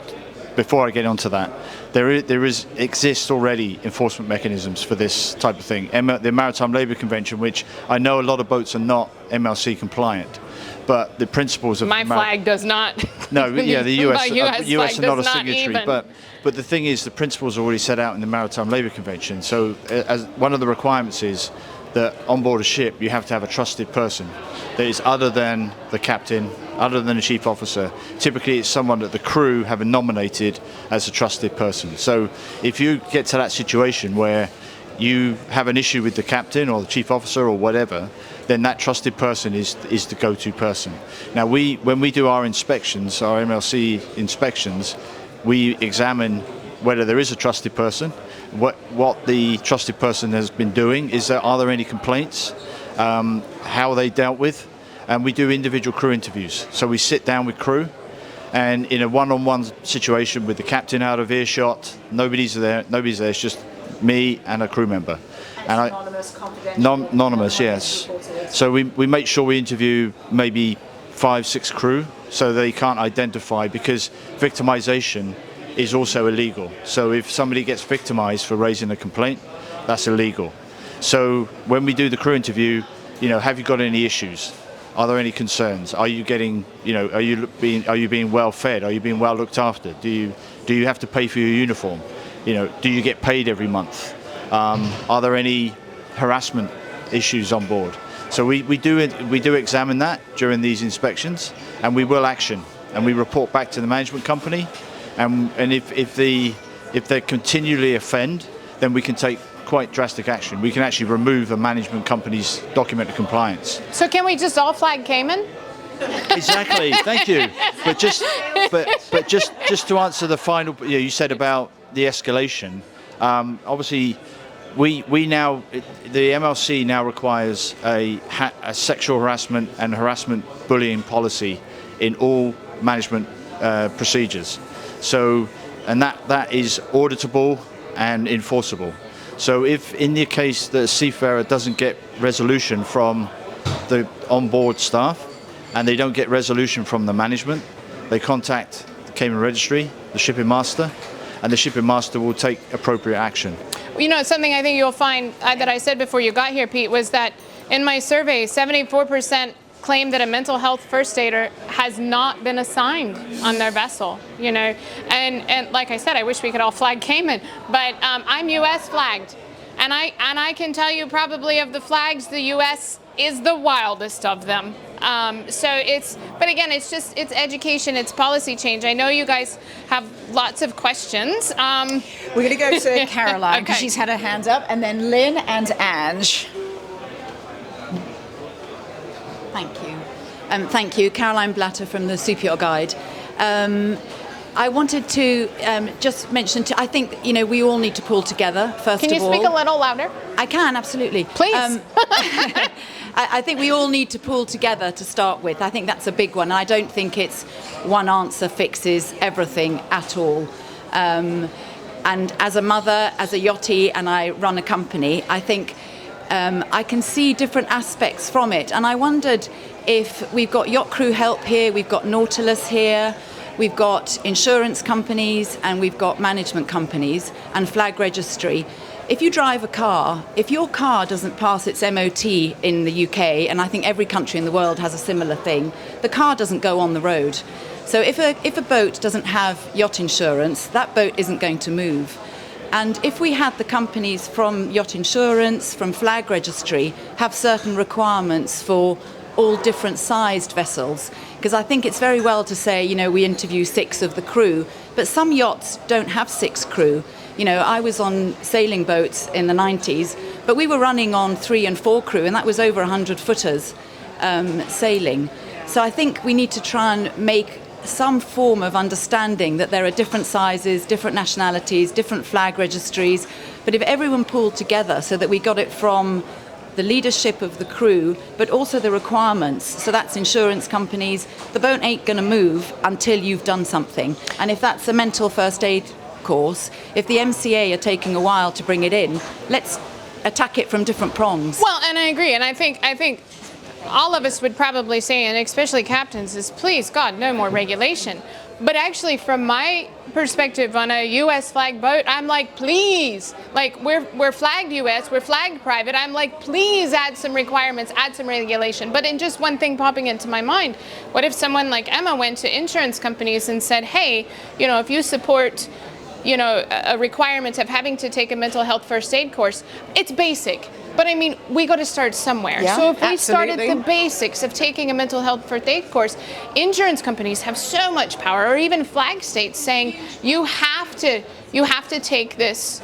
Before I get onto that, there exists already enforcement mechanisms for this type of thing. The Maritime Labour Convention, which I know a lot of boats are not MLC compliant, but the principles of my flag does not. No, yeah, the US are not a signatory, even. but the thing is, the principles are already set out in the Maritime Labour Convention. So, as one of the requirements is that on board a ship you have to have a trusted person that is other than the captain, other than the chief officer. Typically, it's someone that the crew have nominated as a trusted person. So, if you get to that situation where you have an issue with the captain or the chief officer or whatever, then that trusted person is the go-to person. Now, when we do our inspections, our MLC inspections, we examine whether there is a trusted person, what the trusted person has been doing, are there any complaints, how they dealt with, and we do individual crew interviews. So we sit down with crew, and in a one-on-one situation with the captain out of earshot, nobody's there, it's just me and a crew member. And anonymous, confidential. Anonymous, yes. So we make sure we interview maybe 5-6 crew so they can't identify, because victimization is also illegal. So if somebody gets victimized for raising a complaint, that's illegal. So when we do the crew interview, have you got any issues? Are there any concerns? Are you getting, are you being well fed? Are you being well looked after? Do you have to pay for your uniform? Do you get paid every month? Are there any harassment issues on board? So we do examine that during these inspections, and we will action, and we report back to the management company, and if they continually offend, then we can take quite drastic action. We can actually remove a management company's document of compliance. So can we just all flag Cayman? Exactly. Thank you. But just to answer the final, you said about the escalation. Obviously, we now, the MLC now requires a sexual harassment and harassment bullying policy in all management procedures. So, and that is auditable and enforceable. So if in the case that a seafarer doesn't get resolution from the onboard staff, and they don't get resolution from the management, they contact the Cayman Registry, the shipping master, and the shipping master will take appropriate action. Something I think you'll find that I said before you got here, Pete, was that in my survey, 74% claim that a mental health first aider has not been assigned on their vessel, and like I said, I wish we could all flag Cayman, but I'm US flagged, and I can tell you probably of the flags, the US is the wildest of them. But again, it's education, it's policy change. I know you guys have lots of questions. We're going to go to Caroline, because she's had her hand up, and then Lynn and Ange. Thank you. Caroline Blatter from the Super Yacht Guide. I wanted to just mention, I think, we all need to pull together, first of all. Can you speak a little louder? I can, absolutely. Please. I think we all need to pull together to start with. I think that's a big one. I don't think it's one answer fixes everything at all. And as a mother, as a yachtie, and I run a company, I think I can see different aspects from it. And I wondered if we've got yacht crew help here, we've got Nautilus here, we've got insurance companies, and we've got management companies and flag registry. If you drive a car, if your car doesn't pass its MOT in the UK, and I think every country in the world has a similar thing, the car doesn't go on the road. So if a boat doesn't have yacht insurance, that boat isn't going to move. And if we had the companies from yacht insurance, from flag registry, have certain requirements for all different sized vessels, because I think it's very well to say, we interview 6 of the crew, but some yachts don't have 6 crew. I was on sailing boats in the 90s, but we were running on 3 and 4 crew, and that was over 100 footers sailing. So I think we need to try and make some form of understanding that there are different sizes, different nationalities, different flag registries. But if everyone pulled together so that we got it from the leadership of the crew, but also the requirements. So that's insurance companies. The boat ain't going to move until you've done something. And if that's a mental first aid course, if the MCA are taking a while to bring it in, let's attack it from different prongs. Well, and I agree. And I think all of us would probably say, and especially captains, is please, God, no more regulation. But actually, from my perspective on a U.S. flag boat, I'm like, please, like we're flagged U.S., we're flagged private. I'm like, please add some requirements, add some regulation. But in just one thing popping into my mind, what if someone like Emma went to insurance companies and said, hey, you know, if you support, you know, a requirement of having to take a mental health first aid course, it's basic. But I mean, we got to start somewhere. Yeah, so if we start absolutely. at the basics of taking a mental health first aid course, insurance companies have so much power, or even flag states saying you have to take this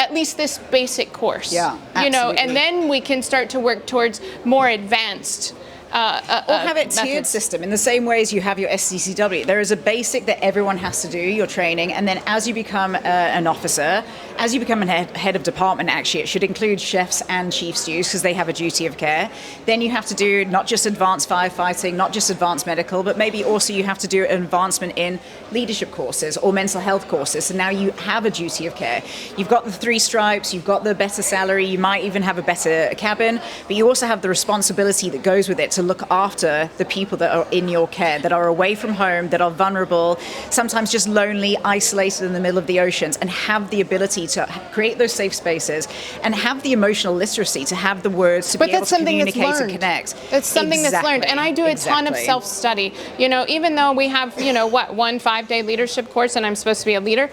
at least this basic course. Yeah, you know, absolutely. and then we can start to work towards more advanced. Or have it tiered methods. system in the same way as you have your SCCW. There is a basic that everyone has to do, your training, and then as you become an officer, as you become a head of department, actually, it should include chefs and chief stews because they have a duty of care. Then you have to do not just advanced firefighting, not just advanced medical, but maybe also you have to do an advancement in leadership courses or mental health courses. So now you have a duty of care. You've got the 3 stripes, you've got the better salary, you might even have a better cabin, but you also have the responsibility that goes with it to look after the people that are in your care, that are away from home, that are vulnerable, sometimes just lonely, isolated in the middle of the oceans, and have the ability to create those safe spaces and have the emotional literacy to have the words to be able to communicate and connect. That's something that's learned. And I do a ton of self-study. You know, even though we have, you know, one 5-day leadership course and I'm supposed to be a leader,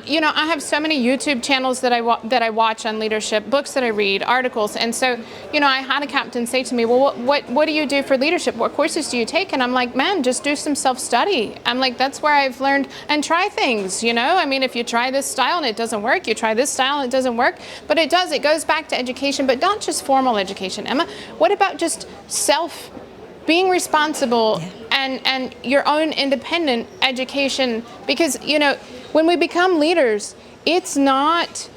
you know, I have so many YouTube channels that I watch on leadership, books that I read, articles. And so, you know, I had a captain say to me, well, what do you do for leadership? What courses do you take? And I'm like, man, just do some self-study. I'm like, that's where I've learned, and try things, you know? I mean, if you try this style and it doesn't work, you try this style and it doesn't work, but it does. It goes back to education, but not just formal education. Emma, what about just being responsible and your own independent education? Because, you know, when we become leaders, it's not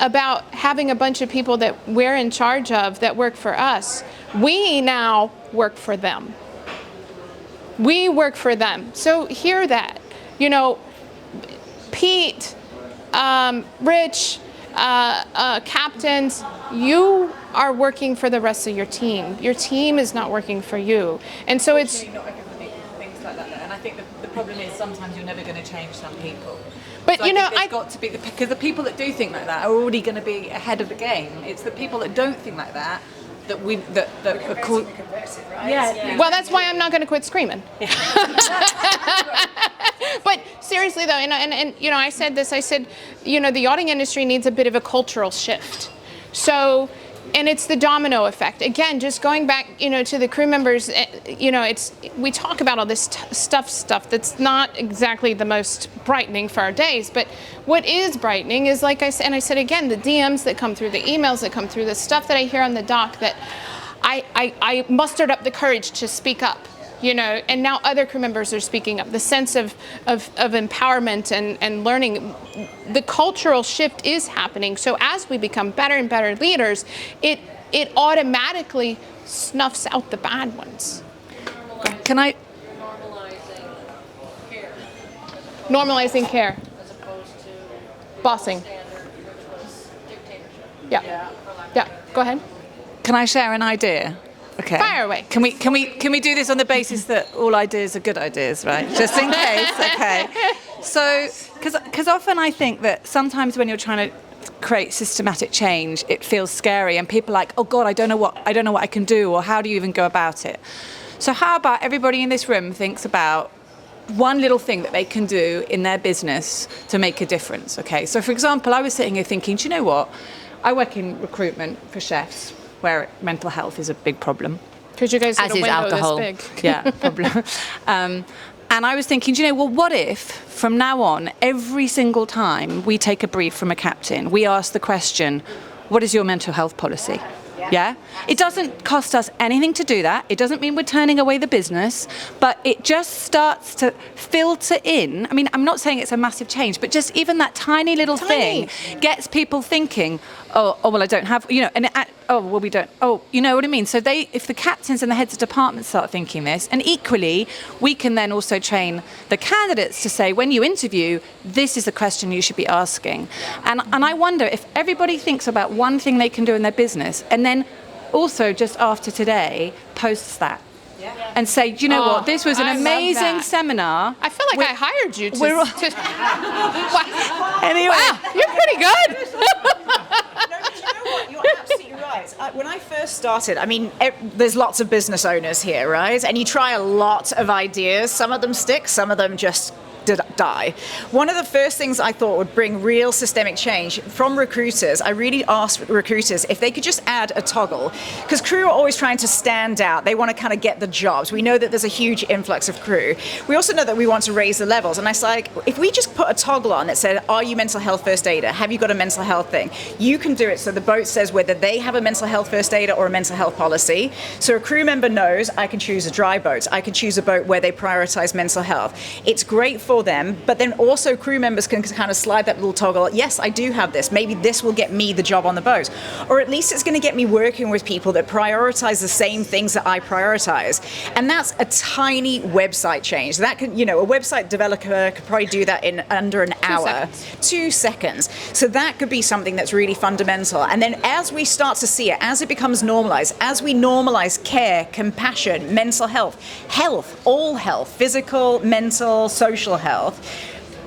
about having a bunch of people that we're in charge of that work for us. We now work for them. We work for them. So hear that. You know, Pete, Rich, captains, you are working for the rest of your team. Your team is not working for you. And so it's... Not everybody thinks like that, and I think the problem is sometimes you're never going to change some people. But so you know, I've got to be because the people that do think like that are already going to be ahead of the game. It's the people that don't think like that that are called. Yeah. Well, that's why I'm not going to quit screaming. But seriously, though, and you know, I said this. I said, you know, the yachting industry needs a bit of a cultural shift. So. And it's the domino effect. Again, just going back, you know, to the crew members, you know, we talk about all this stuff that's not exactly the most brightening for our days. But what is brightening is, like I said, and I said again, the DMs that come through, the emails that come through, the stuff that I hear on the dock that I mustered up the courage to speak up. You know, and now other crew members are speaking up. The sense of empowerment and learning, the cultural shift is happening. So as we become better and better leaders, it automatically snuffs out the bad ones. Can I? Normalizing care. As opposed to Bossing. Yeah. Yeah. Go ahead. Can I share an idea? Okay. Fire away. Can we do this on the basis that all ideas are good ideas, right? Just in case. Okay. So, because often I think that sometimes when you're trying to create systematic change, it feels scary, and people are like, oh God, I don't know what I can do, or how do you even go about it? So how about everybody in this room thinks about one little thing that they can do in their business to make a difference? Okay. So for example, I was sitting here thinking, do you know what? I work in recruitment for chefs, where mental health is a big problem. Because you guys have a window alcohol. this big. Yeah, problem. And I was thinking, do you know, well, what if from now on, every single time we take a brief from a captain, we ask the question, what is your mental health policy? Yeah? It doesn't cost us anything to do that. It doesn't mean we're turning away the business, but it just starts to filter in. I mean, I'm not saying it's a massive change, but just even that tiny little thing gets people thinking, oh, well, I don't have, we don't. Oh, you know what I mean? So if the captains and the heads of departments start thinking this, and equally, we can then also train the candidates to say, when you interview, this is the question you should be asking. And I wonder if everybody thinks about one thing they can do in their business, and then also just after today, posts that. And say, do you know what? This was an amazing seminar. I feel like I hired you to. Anyway. Wow, you're pretty good. You're absolutely right. When I first started, I mean, there's lots of business owners here, right? And you try a lot of ideas. Some of them stick, some of them just die. One of the first things I thought would bring real systemic change from recruiters, I really asked recruiters if they could just add a toggle, because crew are always trying to stand out. They want to kind of get the jobs. We know that there's a huge influx of crew. We also know that we want to raise the levels. And I was like, if we just put a toggle on that said, are you mental health first aider? Have you got a mental health thing? You can do it so the boat says whether they have a mental health first aider or a mental health policy. So a crew member knows I can choose a dry boat. I can choose a boat where they prioritize mental health. It's great for them, but then also crew members can kind of slide that little toggle. Yes, I do have this. Maybe this will get me the job on the boat. Or at least it's going to get me working with people that prioritize the same things that I prioritize. And that's a tiny website change. That can, a website developer could probably do that in under an hour. 2 seconds. So that could be something that's really fundamental. And then as we start to see it, as it becomes normalized, as we normalize care, compassion, mental health, all health, physical, mental, social health,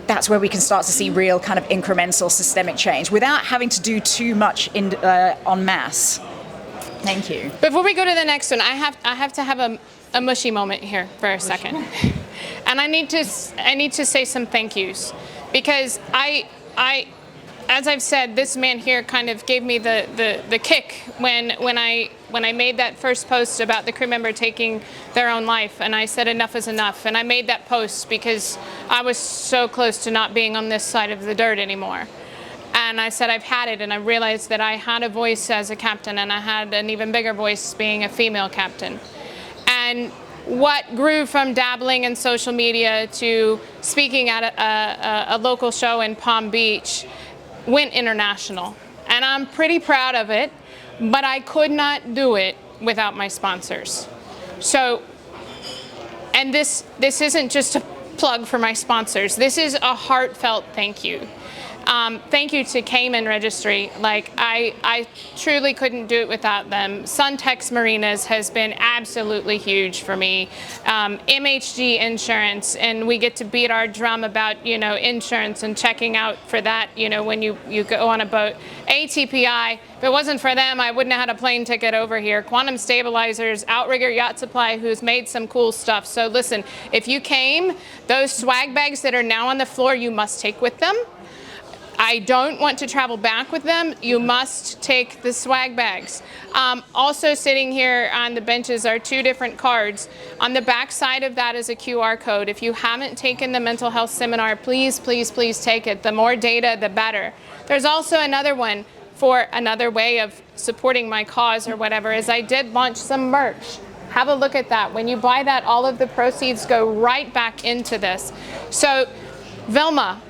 that's where we can start to see real kind of incremental systemic change without having to do too much en masse. Thank you. Before we go to the next one, I have to have a mushy moment here for a second. And I need to say some thank yous, because I as I've said, this man here kind of gave me the kick when I made that first post about the crew member taking their own life, and I said enough is enough. And I made that post because I was so close to not being on this side of the dirt anymore. And I said I've had it, and I realized that I had a voice as a captain, and I had an even bigger voice being a female captain. And what grew from dabbling in social media to speaking at a local show in Palm Beach went international. And I'm pretty proud of it, but I could not do it without my sponsors. So, and this isn't just a plug for my sponsors. This is a heartfelt thank you. Thank you to Cayman Registry. Like, I truly couldn't do it without them. Suntex Marinas has been absolutely huge for me. MHG Insurance, and we get to beat our drum about, insurance and checking out for that, when you go on a boat. ATPI, if it wasn't for them, I wouldn't have had a plane ticket over here. Quantum Stabilizers, Outrigger Yacht Supply, who's made some cool stuff. So listen, if you came, those swag bags that are now on the floor, you must take with them. I don't want to travel back with them. You must take the swag bags. Also sitting here on the benches are 2 different cards. On the back side of that is a QR code. If you haven't taken the mental health seminar, please, please, please take it. The more data, the better. There's also another one for another way of supporting my cause or whatever, is I did launch some merch. Have a look at that. When you buy that, all of the proceeds go right back into this. So Vilma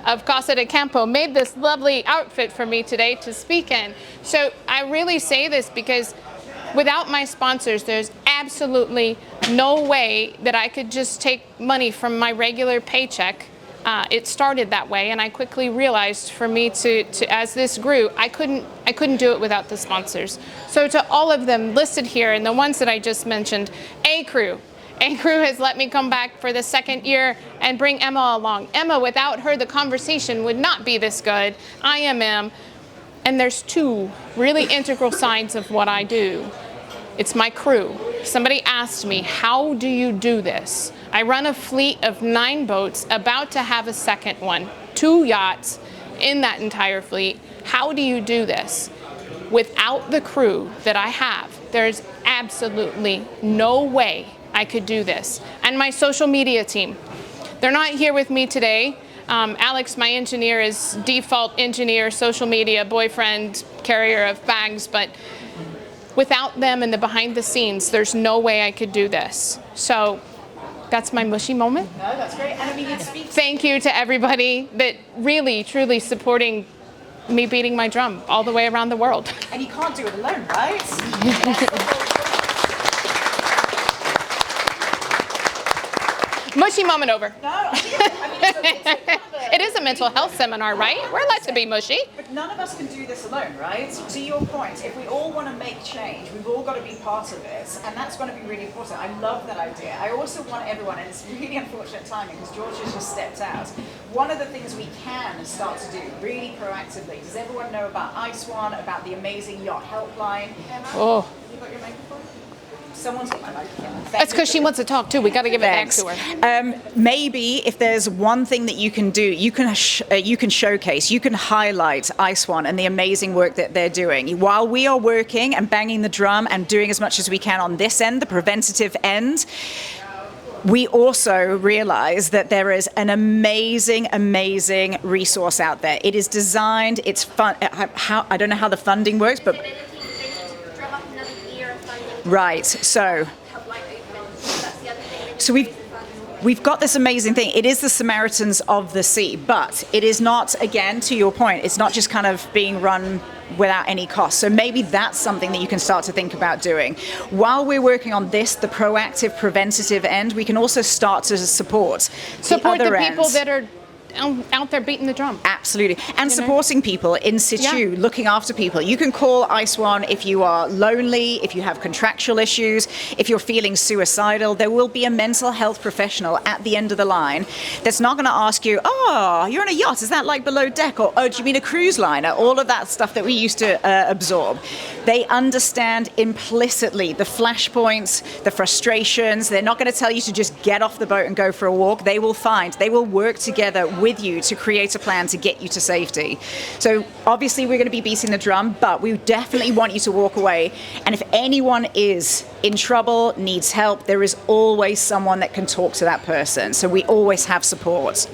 of Casa de Campo made this lovely outfit for me today to speak in. So I really say this because without my sponsors, there's absolutely no way that I could just take money from my regular paycheck. It started that way, and I quickly realized for me to as this grew, I couldn't do it without the sponsors. So to all of them listed here, and the ones that I just mentioned, A-Crew. A-Crew has let me come back for the 2nd year and bring Emma along. Emma, without her, the conversation would not be this good. I am Em. And there's 2 really integral sides of what I do. It's my crew. Somebody asked me, how do you do this? I run a fleet of 9 boats, about to have a second one, 2 yachts in that entire fleet. How do you do this? Without the crew that I have, there's absolutely no way I could do this. And my social media team, they're not here with me today. Alex, my engineer, is default engineer, social media, boyfriend, carrier of bags, but without them and the behind the scenes, there's no way I could do this. So that's my mushy moment. No, that's great. And I mean, it speaks. Thank you to everybody that really, truly supporting me beating my drum all the way around the world. And you can't do it alone, right? Mushy moment over. No, I mean, It is a mental health seminar, right? We're allowed to be mushy. But none of us can do this alone, right? To your point, if we all want to make change, we've all got to be part of it, and that's going to be really important. I love that idea. I also want everyone, and it's really unfortunate timing because George has just stepped out. One of the things we can start to do really proactively, does everyone know about ICE1, about the amazing yacht helpline? Emma, oh, you got your microphone? Someone's got my microphone. That's because she wants to talk too. We got to give it back to her. Maybe if there's one thing that you can do, you can showcase, you can highlight ICE1 and the amazing work that they're doing. While we are working and banging the drum and doing as much as we can on this end, the preventative end, we also realize that there is an amazing, amazing resource out there. It is designed, it's fun. I don't know how the funding works, but right, so we've got this amazing thing. It is the Samaritans of the Sea, but it is not, again, to your point, it's not just kind of being run without any cost. So maybe that's something that you can start to think about doing. While we're working on this, the proactive, preventative end, we can also start to support the people that are out there beating the drum. Absolutely. And supporting people in situ, looking after people. You can call ICE1 if you are lonely, if you have contractual issues, if you're feeling suicidal. There will be a mental health professional at the end of the line that's not going to ask you, oh, you're on a yacht, is that like below deck? Or, oh, do you mean a cruise liner? All of that stuff that we used to absorb. They understand implicitly the flashpoints, the frustrations. They're not going to tell you to just get off the boat and go for a walk. They will work together with you to create a plan to get you to safety. So obviously we're going to be beating the drum, but we definitely want you to walk away. And if anyone is in trouble, needs help, there is always someone that can talk to that person. So we always have support.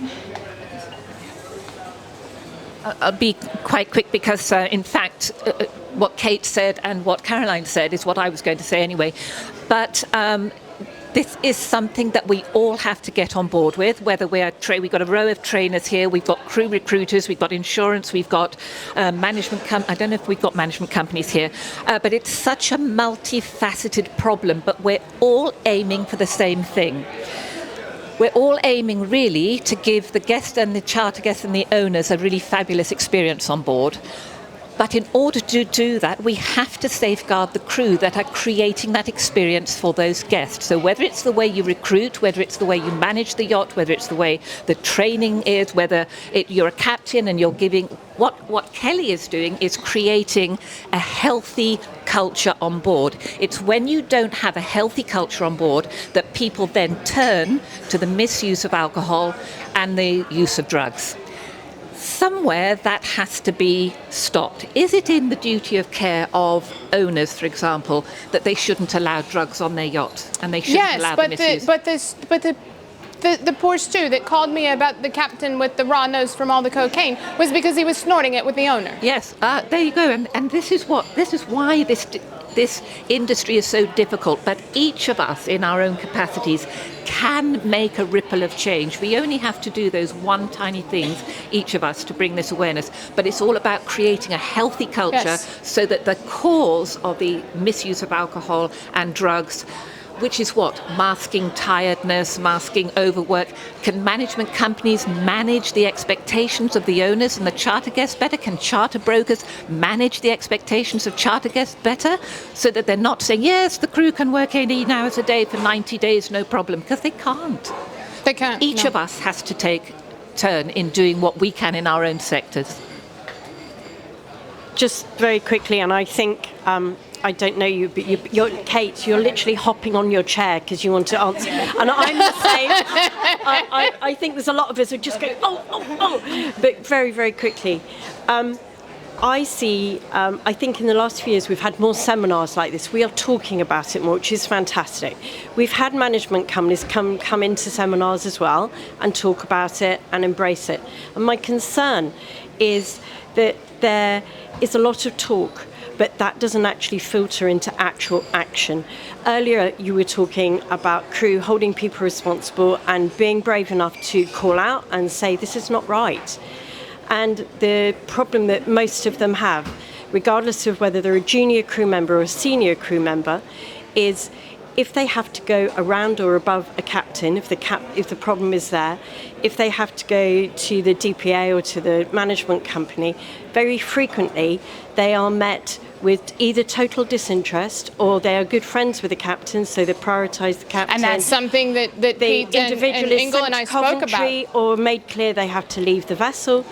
I'll be quite quick because, in fact, what Kate said and what Caroline said is what I was going to say anyway. But this is something that we all have to get on board with, whether we've got a row of trainers here, we've got crew recruiters, we've got insurance, we've got management I don't know if we've got management companies here, but it's such a multifaceted problem, but we're all aiming for the same thing. We're all aiming really to give the guests and the charter guests and the owners a really fabulous experience on board. But in order to do that, we have to safeguard the crew that are creating that experience for those guests. So whether it's the way you recruit, whether it's the way you manage the yacht, whether it's the way the training is, whether you're a captain and you're giving... What Kelly is doing is creating a healthy culture on board. It's when you don't have a healthy culture on board that people then turn to the misuse of alcohol and the use of drugs. Somewhere that has to be stopped. Is it in the duty of care of owners, for example, that they shouldn't allow drugs on their yacht and they shouldn't allow the misuse? The poor stew that called me about the captain with the raw nose from all the cocaine was because he was snorting it with the owner. Yes, there you go. And this is why this industry is so difficult. But each of us, in our own capacities, can make a ripple of change. We only have to do those one tiny things, each of us, to bring this awareness. But it's all about creating a healthy culture so that the cause of the misuse of alcohol and drugs, which is what? Masking tiredness, masking overwork. Can management companies manage the expectations of the owners and the charter guests better? Can charter brokers manage the expectations of charter guests better? So that they're not saying, yes, the crew can work 18 hours a day for 90 days, no problem, because they can't. They can't. Each of us has to take turn in doing what we can in our own sectors. Just very quickly, and I think... I don't know you, but Kate, you're literally hopping on your chair because you want to answer. And I'm the same. I think there's a lot of us who just go, oh. But very, very quickly. I think in the last few years we've had more seminars like this. We are talking about it more, which is fantastic. We've had management companies come into seminars as well and talk about it and embrace it. And my concern is that there is a lot of talk, but that doesn't actually filter into actual action. Earlier, you were talking about crew holding people responsible and being brave enough to call out and say, this is not right. And the problem that most of them have, regardless of whether they're a junior crew member or a senior crew member, is if they have to go around or above a captain, if the problem is there, if they have to go to the DPA or to the management company, very frequently they are met with either total disinterest or they are good friends with the captain, so they prioritise the captain. And that's something that Pete and Ingle and I spoke about. Or made clear they have to leave the vessel.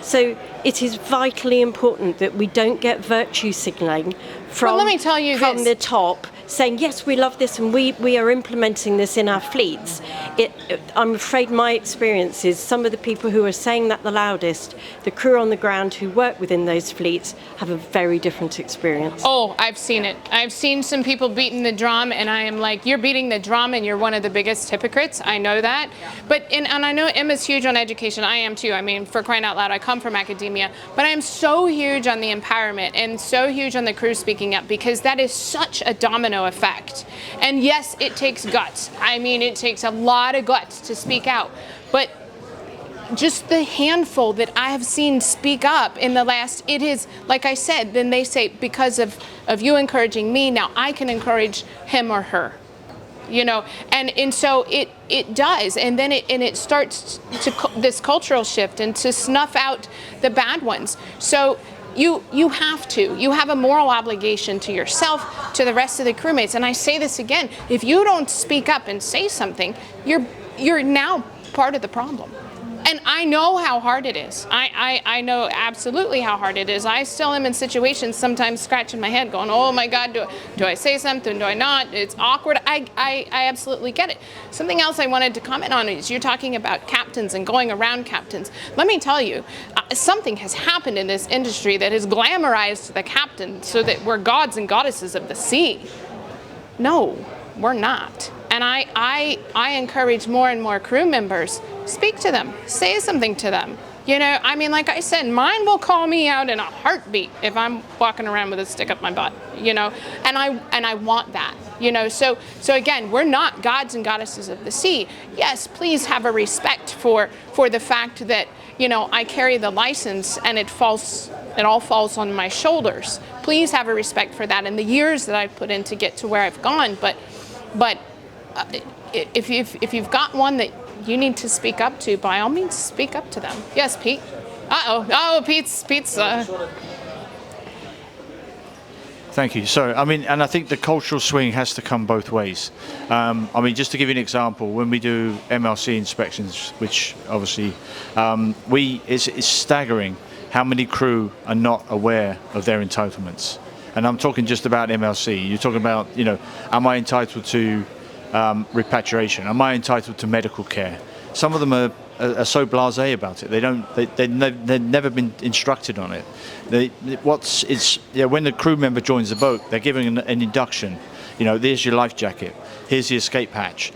So it is vitally important that we don't get virtue signalling from the top, saying, yes, we love this and we are implementing this in our fleets. I'm afraid my experience is some of the people who are saying that the loudest, the crew on the ground who work within those fleets, have a very different experience. Oh, I've seen it. I've seen some people beating the drum, and I am like, you're beating the drum and you're one of the biggest hypocrites. I know that. But and I know Emma's huge on education. I am too. I mean, for crying out loud, I come from academia. But I am so huge on the empowerment and so huge on the crew speaking up, because that is such a domino effect. And yes, it takes guts. I mean, it takes a lot of guts to speak out. But just the handful that I have seen speak up in the last, it is, like I said, then they say, because of you encouraging me, now I can encourage him or her. You know, and so it does, and then it starts to this cultural shift and to snuff out the bad ones. So you have a moral obligation to yourself, to the rest of the crewmates. And I say this again: if you don't speak up and say something, you're now part of the problem. And I know how hard it is. I know absolutely how hard it is. I still am in situations sometimes scratching my head going, oh my God, do I say something? Do I not? It's awkward. I absolutely get it. Something else I wanted to comment on is you're talking about captains and going around captains. Let me tell you, something has happened in this industry that has glamorized the captain so that we're gods and goddesses of the sea. No, we're not. And I encourage more and more crew members, speak to them, say something to them. You know, I mean, like I said, mine will call me out in a heartbeat if I'm walking around with a stick up my butt, you know, and I want that, you know. So again, we're not gods and goddesses of the sea. Yes, please have a respect for the fact that, you know, I carry the license and it all falls on my shoulders. Please have a respect for that and the years that I've put in to get to where I've gone. But if you've got one that you need to speak up to, by all means, speak up to them. Yes, Pete. Oh, Pete's. Thank you. So, I mean, and I think the cultural swing has to come both ways. I mean, just to give you an example, when we do MLC inspections, which obviously it's staggering how many crew are not aware of their entitlements. And I'm talking just about MLC. You're talking about, you know, am I entitled to repatriation? Am I entitled to medical care? Some of them are so blasé about it. They've never been instructed on it. When the crew member joins the boat, they're given an induction. You know, there's your life jacket. Here's the escape hatch.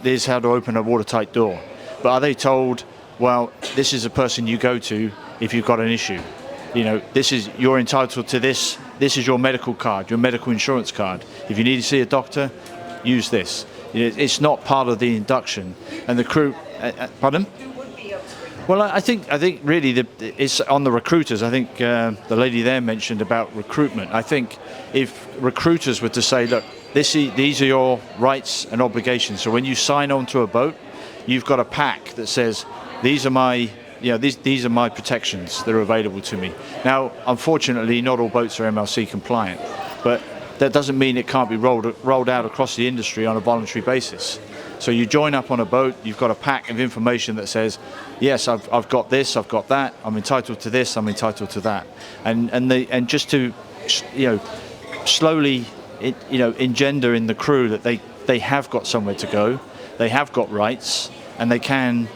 Here's how to open a watertight door. But are they told, well, this is a person you go to if you've got an issue? You know, you're entitled to this. This is your medical card, your medical insurance card. If you need to see a doctor, use this. It's not part of the induction, and the crew. Pardon? Well, I think really it's on the recruiters. I think the lady there mentioned about recruitment. I think if recruiters were to say, look, these are your rights and obligations. So when you sign on to a boat, you've got a pack that says these are my. These are my protections that are available to me. Now, unfortunately, not all boats are MLC compliant, but that doesn't mean it can't be rolled out across the industry on a voluntary basis. So you join up on a boat, you've got a pack of information that says, yes, I've got this, I've got that, I'm entitled to this, I'm entitled to that, and just to, you know, slowly, engender in the crew that they have got somewhere to go, they have got rights, and they can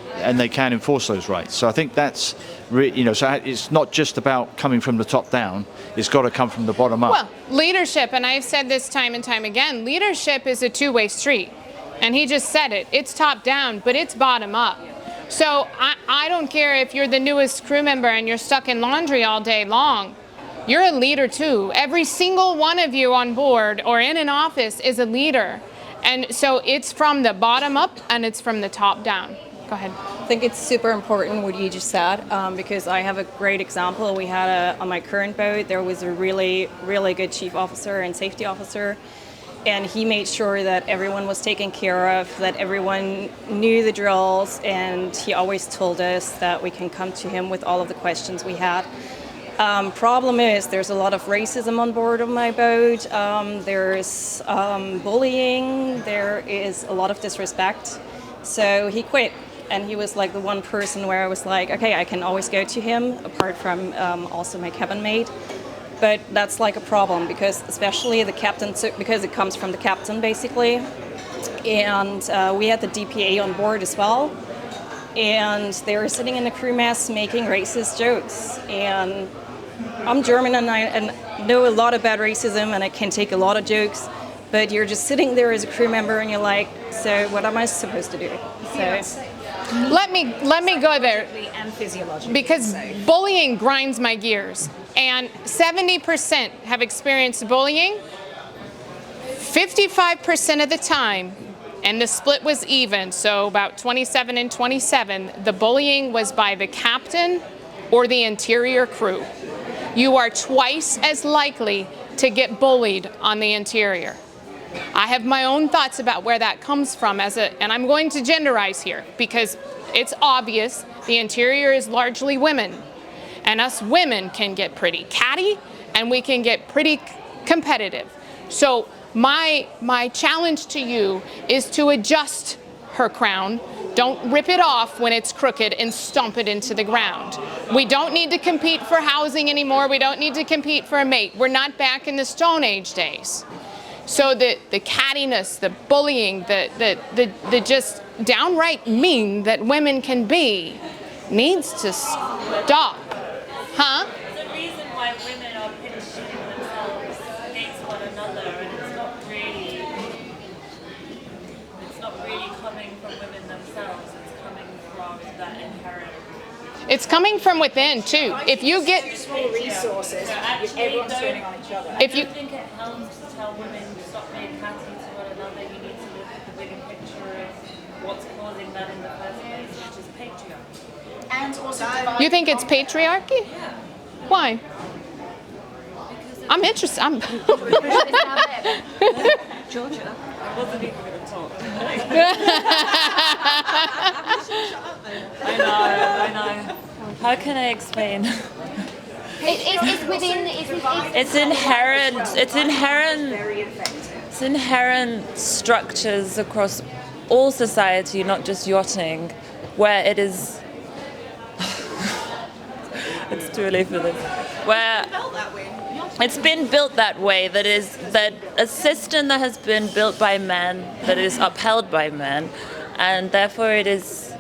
enforce those rights. So I think that's really, so it's not just about coming from the top down, it's got to come from the bottom up. Well, leadership, and I've said this time and time again, leadership is a two-way street. And he just said it. It's top down, but it's bottom up. So I don't care if you're the newest crew member and you're stuck in laundry all day long. You're a leader too. Every single one of you on board or in an office is a leader. And so it's from the bottom up and it's from the top down. Go ahead. I think it's super important what you just said, because I have a great example. We had on my current boat, there was a really, really good chief officer and safety officer, and he made sure that everyone was taken care of, that everyone knew the drills, and he always told us that we can come to him with all of the questions we had. Problem is, there's a lot of racism on board of my boat. There's bullying. There is a lot of disrespect. So he quit, and he was like the one person where I was like, okay, I can always go to him, apart from also my cabin mate. But that's like a problem, because especially the captain, because it comes from the captain basically. And we had the DPA on board as well. And they were sitting in the crew mess making racist jokes. And I'm German and I know a lot about racism and I can take a lot of jokes. But you're just sitting there as a crew member and you're like, so what am I supposed to do? So let me go there. And physiologically. Because bullying grinds my gears. And 70% have experienced bullying 55% of the time, and the split was even, so about 27 and 27, the bullying was by the captain or the interior crew. You are twice as likely to get bullied on the interior. I have my own thoughts about where that comes from and I'm going to genderize here because it's obvious the interior is largely women. And us women can get pretty catty and we can get pretty competitive. So my challenge to you is to adjust her crown. Don't rip it off when it's crooked and stomp it into the ground. We don't need to compete for housing anymore. We don't need to compete for a mate. We're not back in the Stone Age days. So the cattiness, the bullying, the just downright mean that women can be needs to stop. Huh? There's a reason why women are pitching themselves against one another, and it's not really coming from women themselves. It's coming from that inherent. It's coming from within too. If you get resources, everyone's turning on each other. I don't think it helps to tell women stop being catty to one another. You need to look at the bigger picture of what's causing that in the first place, which is patriarchy. And also, you think it's patriarchy? Yeah. Why? I'm interested. Georgia. I wasn't even going to talk. I know. How can I explain? It's inherent structures across all society, not just yachting, where it is. It's too early for this. Where it's been built that way, that a system that has been built by men, that is upheld by men, and therefore it's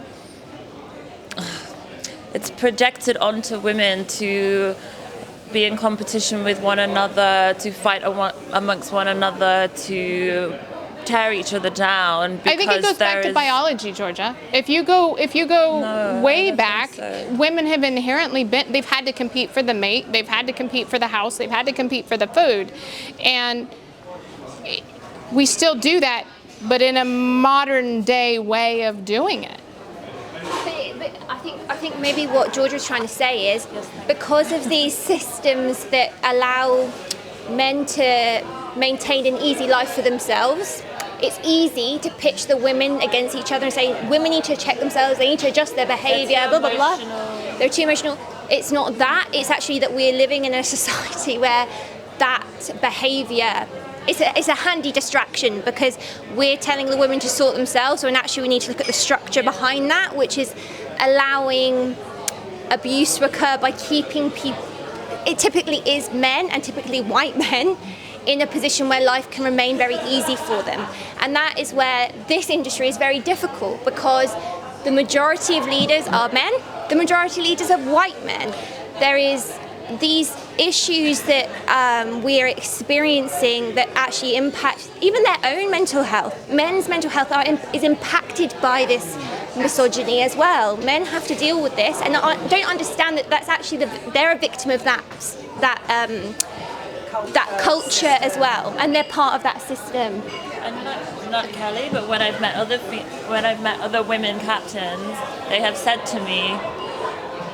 projected onto women to be in competition with one another, to fight amongst one another, to tear each other down. I think it goes back to biology, Georgia. If you go way back, women have inherently they've had to compete for the mate, they've had to compete for the house, they've had to compete for the food. And we still do that, but in a modern day way of doing it. But I think maybe what Georgia's trying to say is because of these systems that allow men to maintain an easy life for themselves, it's easy to pitch the women against each other and say women need to check themselves, they need to adjust their behaviour, blah, blah, blah. They're too emotional. It's not that. It's actually that we're living in a society where that behaviour it's a handy distraction because we're telling the women to sort themselves when actually we need to look at the structure behind that, which is allowing abuse to occur by keeping people, it typically is men and typically white men, in a position where life can remain very easy for them. And that is where this industry is very difficult because the majority of leaders are men, the majority of leaders are white men. There is these issues that we are experiencing that actually impact even their own mental health. Men's mental health is impacted by this misogyny as well. Men have to deal with this and don't understand that that's actually they're a victim of that that culture as well, and they're part of that system. And not Kelly, but when I've met other women captains, they have said to me,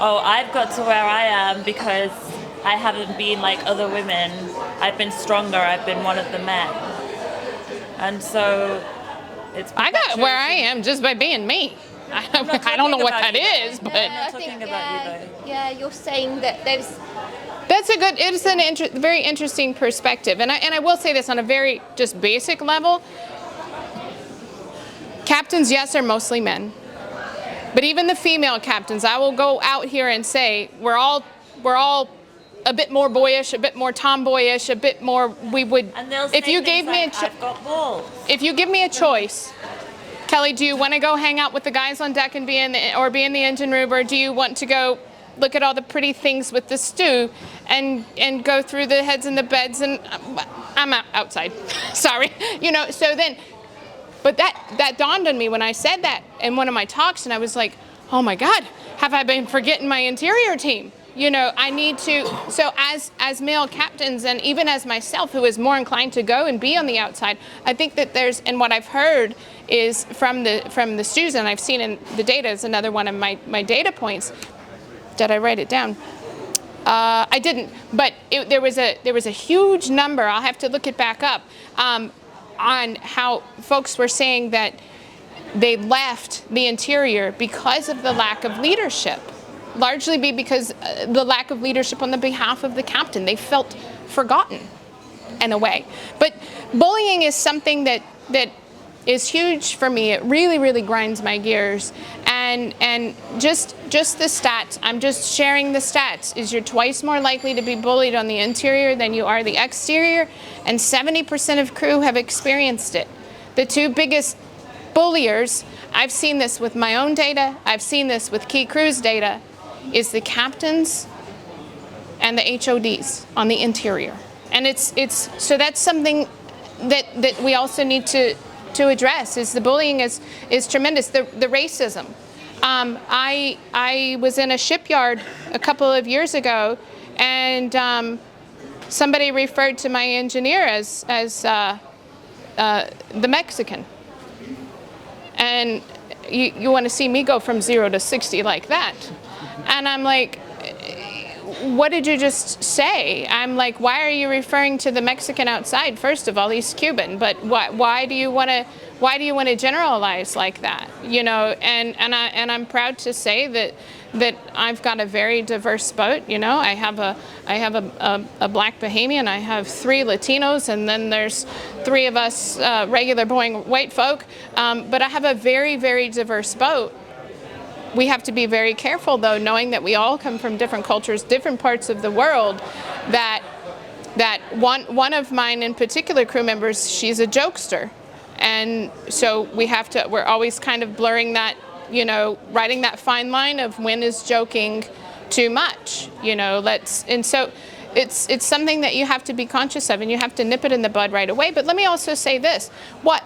"Oh, I've got to where I am because I haven't been like other women. I've been stronger. I've been one of the men." And so I got where I am just by being me. I don't know what that is, but I think, yeah, you're saying that there's. It's a very interesting perspective, and I will say this on a very just basic level. Captains, yes, are mostly men, but even the female captains, I will go out here and say we're all a bit more boyish, a bit more tomboyish, a bit more. We would. And they'll if say you gave things me like, I've got balls. If you give me a choice, Kelly, do you want to go hang out with the guys on deck and be in the engine room, or do you want to go look at all the pretty things with the stew and go through the heads and the beds? And I'm outside. Sorry, So then, but that dawned on me when I said that in one of my talks, and I was like, oh my God, have I been forgetting my interior team? I need to. So as male captains, and even as myself, who is more inclined to go and be on the outside, I think that and what I've heard is from the stews, and I've seen in the data is another one of my data points. Did I write it down? I didn't, but there was a huge number. I'll have to look it back up on how folks were saying that they left the interior because of the lack of leadership, largely because the lack of leadership on the behalf of the captain. They felt forgotten in a way. But bullying is something that is huge for me. It really, really grinds my gears. And just the stats, I'm just sharing the stats, is you're twice more likely to be bullied on the interior than you are the exterior, and 70% of crew have experienced it. The two biggest bulliers, I've seen this with my own data, I've seen this with key crew's data, is the captains and the HODs on the interior. And so that's something that we also need to address, is the bullying is tremendous. The racism. I was in a shipyard a couple of years ago, and somebody referred to my engineer as the Mexican. And you want to see me go from 0 to 60 like that. And I'm like, what did you just say? I'm like, why are you referring to the Mexican outside? First of all, he's Cuban, but why do you want to generalize like that? And I'm proud to say that I've got a very diverse boat. I have a black Bahamian, I have 3 Latinos, and then there's 3 of us regular boring white folk. But I have a very, very diverse boat. We have to be very careful, though, knowing that we all come from different cultures, different parts of the world, that one of mine in particular crew members, she's a jokester. And so we're always kind of blurring that, writing that fine line of when is joking too much, and so it's something that you have to be conscious of, and you have to nip it in the bud right away. But let me also say this, what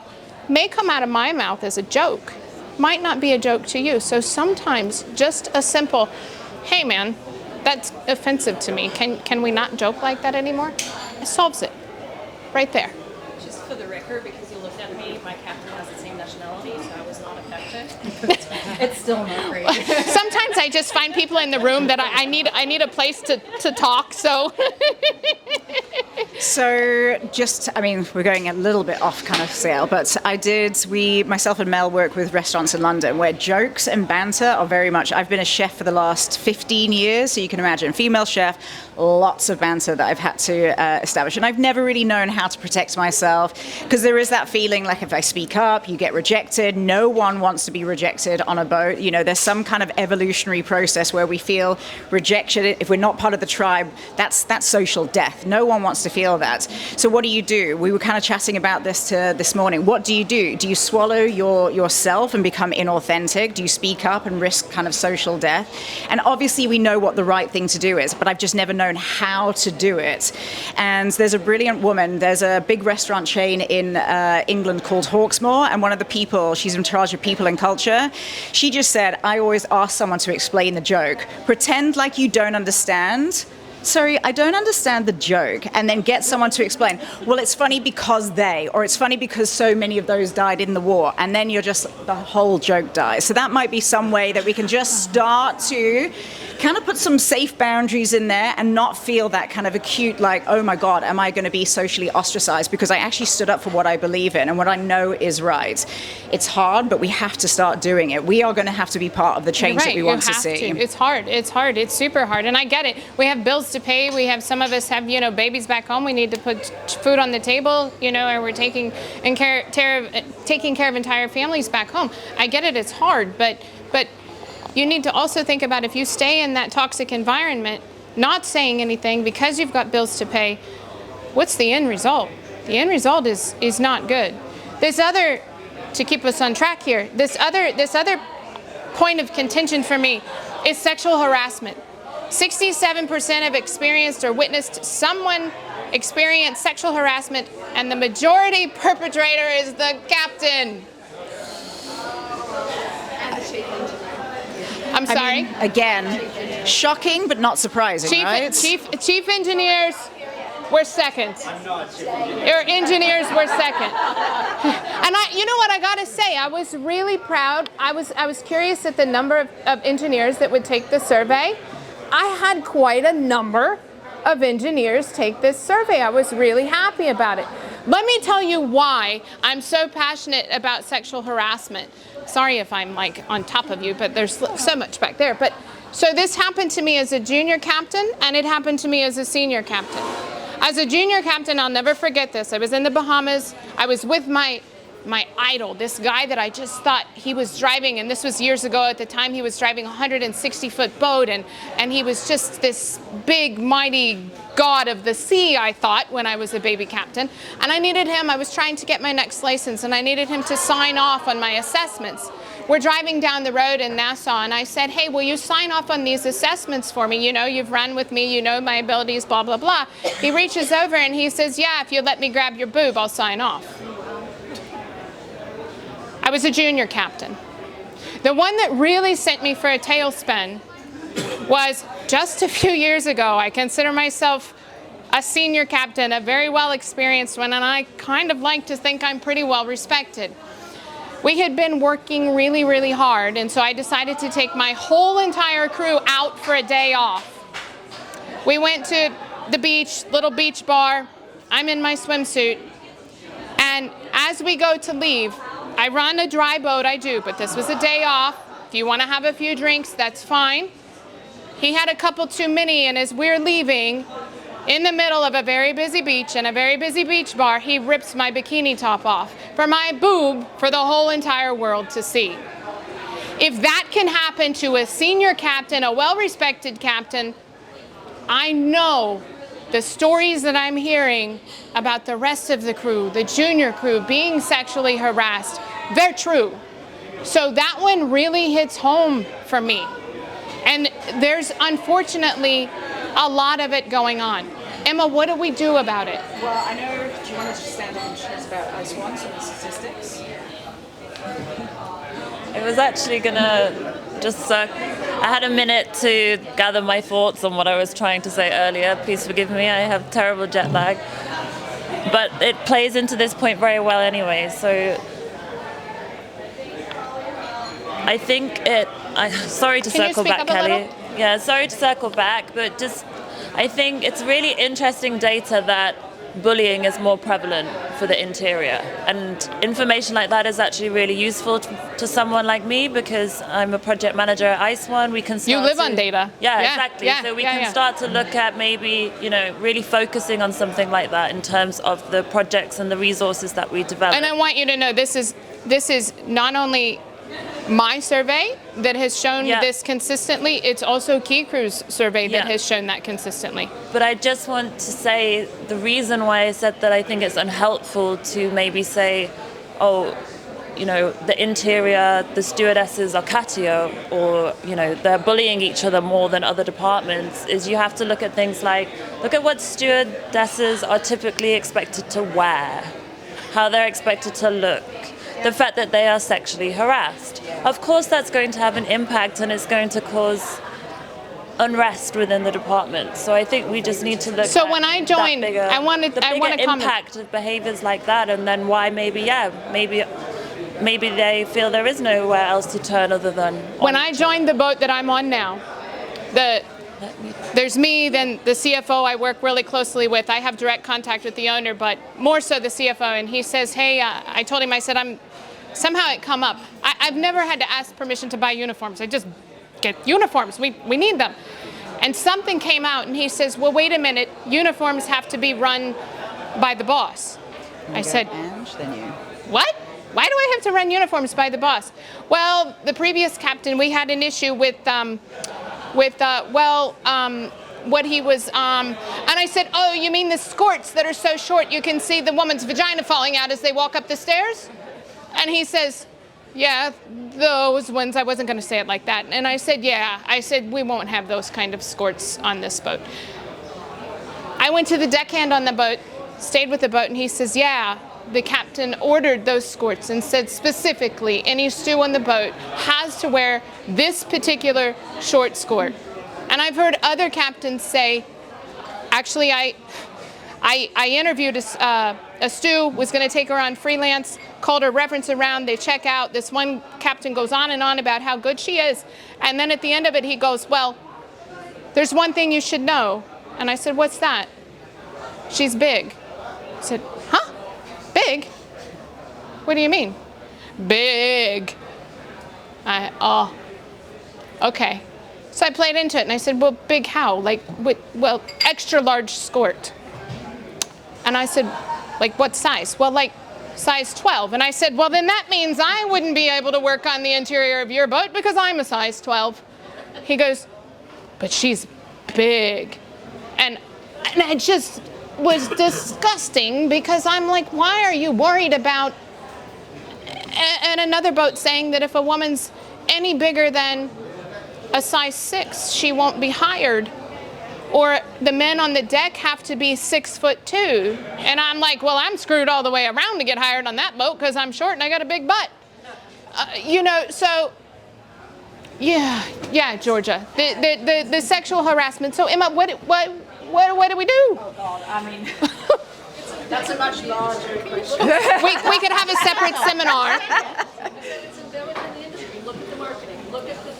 may come out of my mouth as a joke might not be a joke to you. So sometimes just a simple, hey man, that's offensive to me. Can we not joke like that anymore? It solves it right there. Just for the record, because you looked at me, my captain has the same nationality, so I was not affected. It's still not great. Sometimes I just find people in the room that I need a place to talk, so. So we're going a little bit off kind of scale, but myself and Mel work with restaurants in London where jokes and banter are very much, I've been a chef for the last 15 years, so you can imagine, female chef, lots of banter that I've had to establish. And I've never really known how to protect myself, because there is that feeling like if I speak up, you get rejected. No one wants to be rejected on a boat. There's some kind of evolutionary process where we feel rejection. If we're not part of the tribe, that's social death. No one wants to feel that. So what do? We were kind of chatting about this morning. What do? Do you swallow yourself and become inauthentic? Do you speak up and risk kind of social death? And obviously we know what the right thing to do is, but I've just never known how to do it. And there's a brilliant woman, there's a big restaurant chain in England called Hawksmoor, and one of the people, she's in charge of people and culture, she just said, I always ask someone to explain the joke. Pretend like you don't understand, sorry, I don't understand the joke, and then get someone to explain, well, it's funny because they, or it's funny because so many of those died in the war, and then the whole joke dies. So that might be some way that we can just start to kind of put some safe boundaries in there and not feel that kind of acute, like, oh my God, am I going to be socially ostracized because I actually stood up for what I believe in and what I know is right. It's hard, but we have to start doing it. We are going to have to be part of the change that we want to see. It's hard. It's super hard. And I get it. We have bills to pay. We have, some of us have, babies back home. We need to put food on the table, and we're taking care of entire families back home. I get it. It's hard, but you need to also think about, if you stay in that toxic environment, not saying anything because you've got bills to pay, what's the end result? The end result is not good. To keep us on track here, this other point of contention for me is sexual harassment. 67% have experienced or witnessed someone experience sexual harassment, and the majority perpetrator is the captain. I'm sorry? Again, shocking but not surprising, right? Chief engineers were second. Your engineers were second. And you know what I gotta say, I was really proud. I was curious at the number of engineers that would take the survey. I had quite a number of engineers take this survey. I was really happy about it. Let me tell you why I'm so passionate about sexual harassment. Sorry if I'm like on top of you, but there's so much back there. But so this happened to me as a junior captain, and it happened to me as a senior captain. As a junior captain, I'll never forget this. I was in the Bahamas. I was with my idol, this guy that I just thought he was driving, and this was years ago. At the time, he was driving a 160-foot boat, and he was just this big, mighty god of the sea, I thought, when I was a baby captain. And I needed him. I was trying to get my next license, and I needed him to sign off on my assessments. We're driving down the road in Nassau, and I said, hey, will you sign off on these assessments for me? You've run with me, my abilities, blah, blah, blah. He reaches over and he says, yeah, if you let me grab your boob, I'll sign off. I was a junior captain. The one that really sent me for a tailspin was just a few years ago. I consider myself a senior captain, a very well experienced one, and I kind of like to think I'm pretty well respected. We had been working really, really hard, and so I decided to take my whole entire crew out for a day off. We went to the beach, little beach bar. I'm in my swimsuit, and as we go to leave, I run a dry boat, I do, but this was a day off. If you want to have a few drinks, that's fine. He had a couple too many, and as we're leaving, in the middle of a very busy beach and a very busy beach bar, he rips my bikini top off for my boob for the whole entire world to see. If that can happen to a senior captain, a well-respected captain, I know the stories that I'm hearing about the rest of the crew, the junior crew, being sexually harassed, they're true. So that one really hits home for me. And there's unfortunately a lot of it going on. Emma, what do we do about it? Well, I know, do you want to just stand up and share about ice ones and the statistics? I was actually gonna just, I had a minute to gather my thoughts on what I was trying to say earlier. Please forgive me, I have terrible jet lag. But it plays into this point very well anyway, so I think sorry to circle back, Kelly. Yeah, sorry to circle back, but just, I think it's really interesting data that bullying is more prevalent for the interior. And information like that is actually really useful to someone like me, because I'm a project manager at Ice One. We can start on data. Yeah, exactly. So we can start to look at maybe, really focusing on something like that in terms of the projects and the resources that we develop. And I want you to know this is not only my survey that has shown this consistently, it's also Key Crew's survey that has shown that consistently. But I just want to say the reason why I said that I think it's unhelpful to maybe say, the interior, the stewardesses are catio, or, they're bullying each other more than other departments, is you have to look at things like, look at what stewardesses are typically expected to wear, how they're expected to look, the fact that they are sexually harassed. Of course that's going to have an impact, and it's going to cause unrest within the department. So I think we just need to look. So at when I joined, that bigger, I wanted the bigger comment. impact of behaviors like that, and then why maybe they feel there is nowhere else to turn other than. When I joined the boat that I'm on now, there's me, then the CFO I work really closely with. I have direct contact with the owner, but more so the CFO. And he says, hey, I told him, I said, somehow it come up. I've never had to ask permission to buy uniforms. I just get uniforms. We need them. And something came out and he says, well, wait a minute. Uniforms have to be run by the boss. I said, what? Why do I have to run uniforms by the boss? Well, the previous captain, we had an issue with what he was, and I said, oh, you mean the skirts that are so short you can see the woman's vagina falling out as they walk up the stairs? And he says, yeah, those ones. I wasn't going to say it like that. And I said, yeah. I said, we won't have those kind of skirts on this boat. I went to the deckhand on the boat, stayed with the boat, and he says, yeah, the captain ordered those skirts and said specifically any stew on the boat has to wear this particular short skirt. And I've heard other captains say, actually, I interviewed a stew, was going to take her on freelance, called her reference around, they check out. This one captain goes on and on about how good she is. And then at the end of it, he goes, well, there's one thing you should know. And I said, what's that? She's big. I said, huh? Big? What do you mean? Big. Oh, okay. So I played into it and I said, well, big how? Like, well, extra large skirt. And I said, like what size? Well, like size 12. And I said, well, then that means I wouldn't be able to work on the interior of your boat because I'm a size 12. He goes, but she's big. And it just was disgusting because I'm like, why are you worried about, and another boat saying that if a woman's any bigger than a size 6, she won't be hired. Or the men on the deck have to be 6'2". And I'm like, well, I'm screwed all the way around to get hired on that boat because I'm short and I got a big butt. So yeah, Georgia, the sexual harassment. So Emma, what do we do? Oh God, I mean, that's a much larger question. we could have a separate seminar. It's endemic in the industry. Look at the marketing. Look at the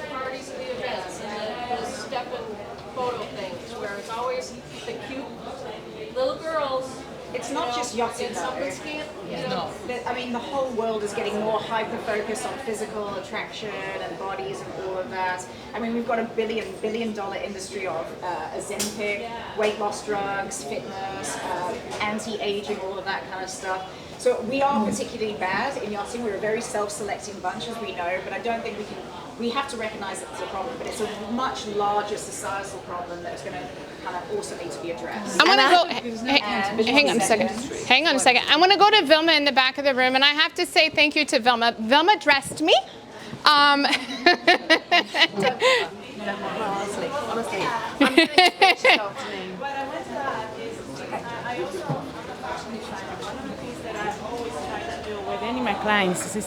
parties and the events and the step and photo things where it's always the cute little girls. It's not just yachting though. I mean, the whole world is getting more hyper-focused on physical attraction and bodies and all of that. I mean, we've got a billion dollar industry of Ozempic, weight loss drugs, fitness, anti-aging, all of that kind of stuff. So we are particularly bad in yachting. We're a very self-selecting bunch, as we know, but I don't think we have to recognize that it's a problem, but it's a much larger societal problem that's going to kind of also need to be addressed. I'm going to go, hang on a second. Hang on a second. I want to go to Vilma in the back of the room, and I have to say thank you to Vilma. Vilma dressed me. Honestly, I'm very special to me. What I want to add is, I also am a fashion designer. One of the things that I always try to do with any of my clients is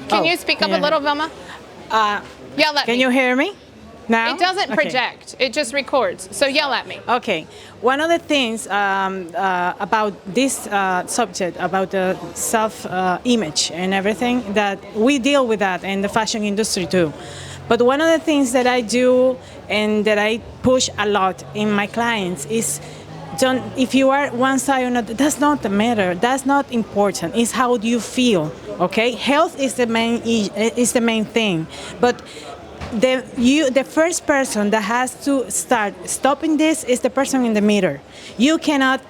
Can you speak up a little, Vilma? Yell at me. Can you hear me now? It doesn't project. It just records. So yell at me. Okay. One of the things about this subject, about the self-image and everything, that we deal with that in the fashion industry too. But one of the things that I do and that I push a lot in my clients is, if you are one side or not, that's not the matter. That's not important. It's how do you feel. Okay, health is the main thing. But the first person that has to start stopping this is the person in the mirror. You cannot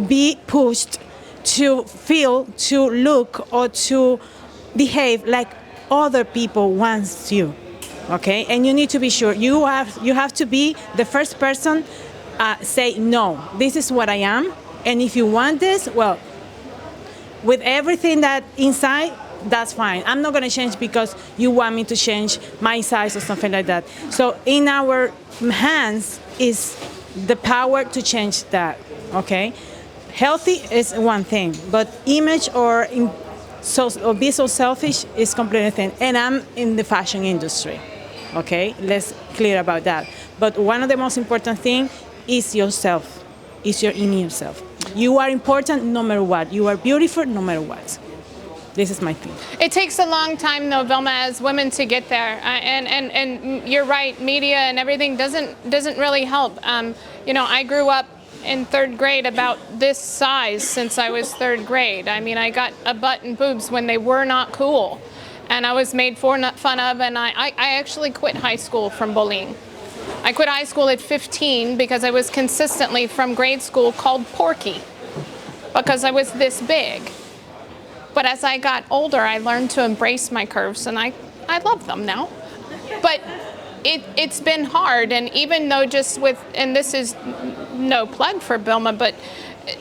be pushed to feel, to look, or to behave like other people want you. Okay, and you need to be sure you have to be the first person. Say no. This is what I am, and if you want this, well, with everything that inside, that's fine. I'm not going to change because you want me to change my size or something like that. So in our hands is the power to change that. Okay, healthy is one thing, but image or be so selfish is completely thing. And I'm in the fashion industry. Okay, let's clear about that. But one of the most important thing is yourself, is your inner self. You are important no matter what. You are beautiful no matter what. This is my thing. It takes a long time, though, Vilma, as women to get there. And you're right, media and everything doesn't really help. You know, I grew up in 3rd grade about this size since I was 3rd grade. I mean, I got a butt and boobs when they were not cool. And I was made fun of, and I actually quit high school from bullying. I quit high school at 15 because I was consistently from grade school called Porky because I was this big. But as I got older, I learned to embrace my curves, and I love them now. But it's been hard, and even though and this is no plug for Vilma, but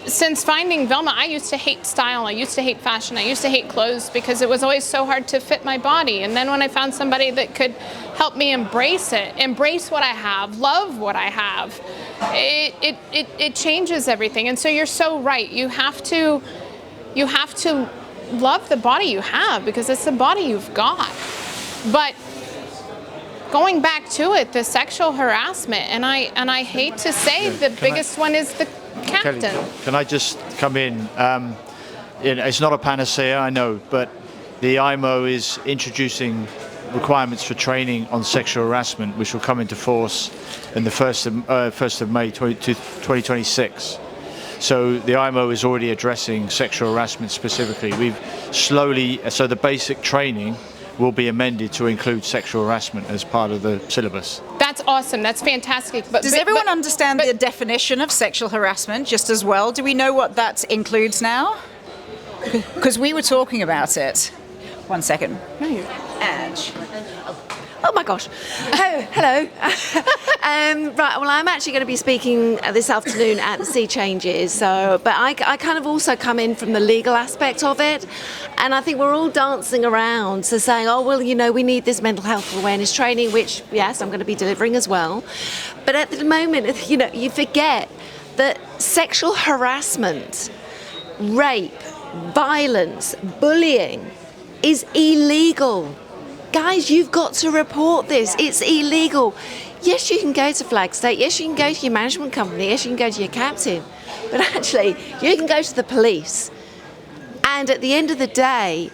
since finding Vilma, I used to hate style, I used to hate fashion, I used to hate clothes because it was always so hard to fit my body. And then when I found somebody that could help me embrace it, embrace what I have, love what I have, it changes everything. And so you're so right. You have to love the body you have because it's the body you've got. But going back to it, the sexual harassment, and I hate to say the biggest one is the captain. Kelly, can I just come in? It's not a panacea, I know, but the IMO is introducing requirements for training on sexual harassment, which will come into force in the 1st of May 2026. So the IMO is already addressing sexual harassment specifically. So the basic training will be amended to include sexual harassment as part of the syllabus. That's awesome. That's fantastic. But does everyone understand the definition of sexual harassment just as well? Do we know what that includes now? Because we were talking about it. 1 second. Edge. Oh my gosh. Oh, hello. Right, well, I'm actually going to be speaking this afternoon at the Sea Changes. But I kind of also come in from the legal aspect of it. And I think we're all dancing around, so saying, oh, well, you know, we need this mental health awareness training, which, yes, I'm going to be delivering as well. But at the moment, you know, you forget that sexual harassment, rape, violence, bullying is illegal. Guys, you've got to report this. It's illegal. Yes, you can go to Flagstone. Yes, you can go to your management company. Yes, you can go to your captain. But actually, you can go to the police. And at the end of the day,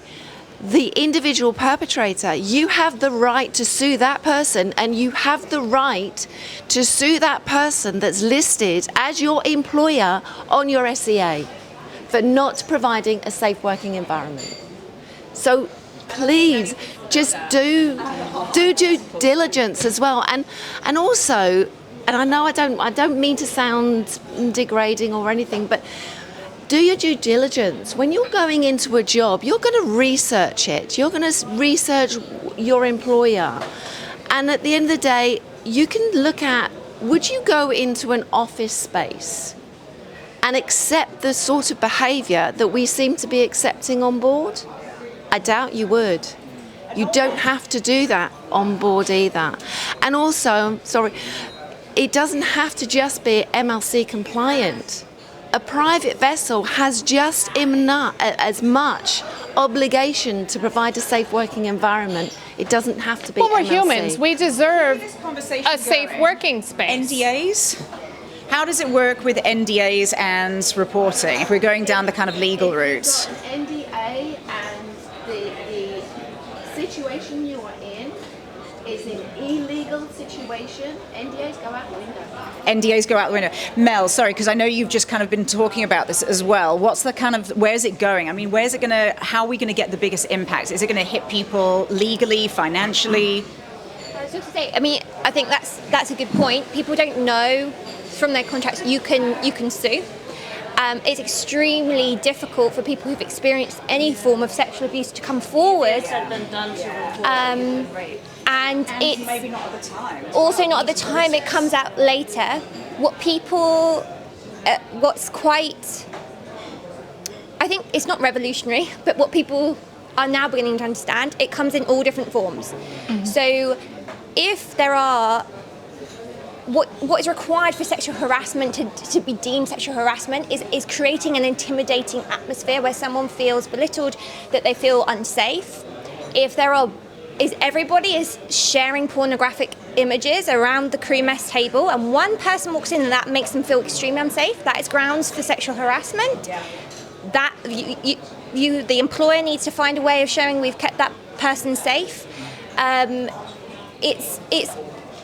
the individual perpetrator, you have the right to sue that person, and you have the right to sue that person that's listed as your employer on your SEA for not providing a safe working environment. So please just do due diligence as well, and also, and I know I don't mean to sound degrading or anything, but do your due diligence. When you're going into a job, you're going to research it. You're going to research your employer, and at the end of the day, you can look at, would you go into an office space and accept the sort of behaviour that we seem to be accepting on board? I doubt you would. You don't have to do that on board either. And also, it doesn't have to just be MLC compliant. A private vessel has just as much obligation to provide a safe working environment. It doesn't have to be Well, we're MLC. humans. We deserve a safe working space. NDAs? How does it work with NDAs and reporting if we're going down the kind of legal route? An NDA and the situation you are in is an illegal situation. NDAs go out the window. NDAs go out the window. Mel, sorry, because I know you've just kind of been talking about this as well. What's the kind of, where's it going? I mean, how are we going to get the biggest impact? Is it going to hit people legally, financially? So to say, I mean, I think that's a good point. People don't know from their contracts you can sue. It's extremely difficult for people who've experienced any form of sexual abuse to come forward. And it's maybe not at the time. Also not at the time, it comes out later. What's quite, I think it's not revolutionary, but what people are now beginning to understand, it comes in all different forms. Mm-hmm. So if there are, what is required for sexual harassment to be deemed sexual harassment is creating an intimidating atmosphere where someone feels belittled, that they feel unsafe. If there are is everybody is sharing pornographic images around the crew mess table, and one person walks in and that makes them feel extremely unsafe. That is grounds for sexual harassment. That the employer needs to find a way of showing we've kept that person safe. It's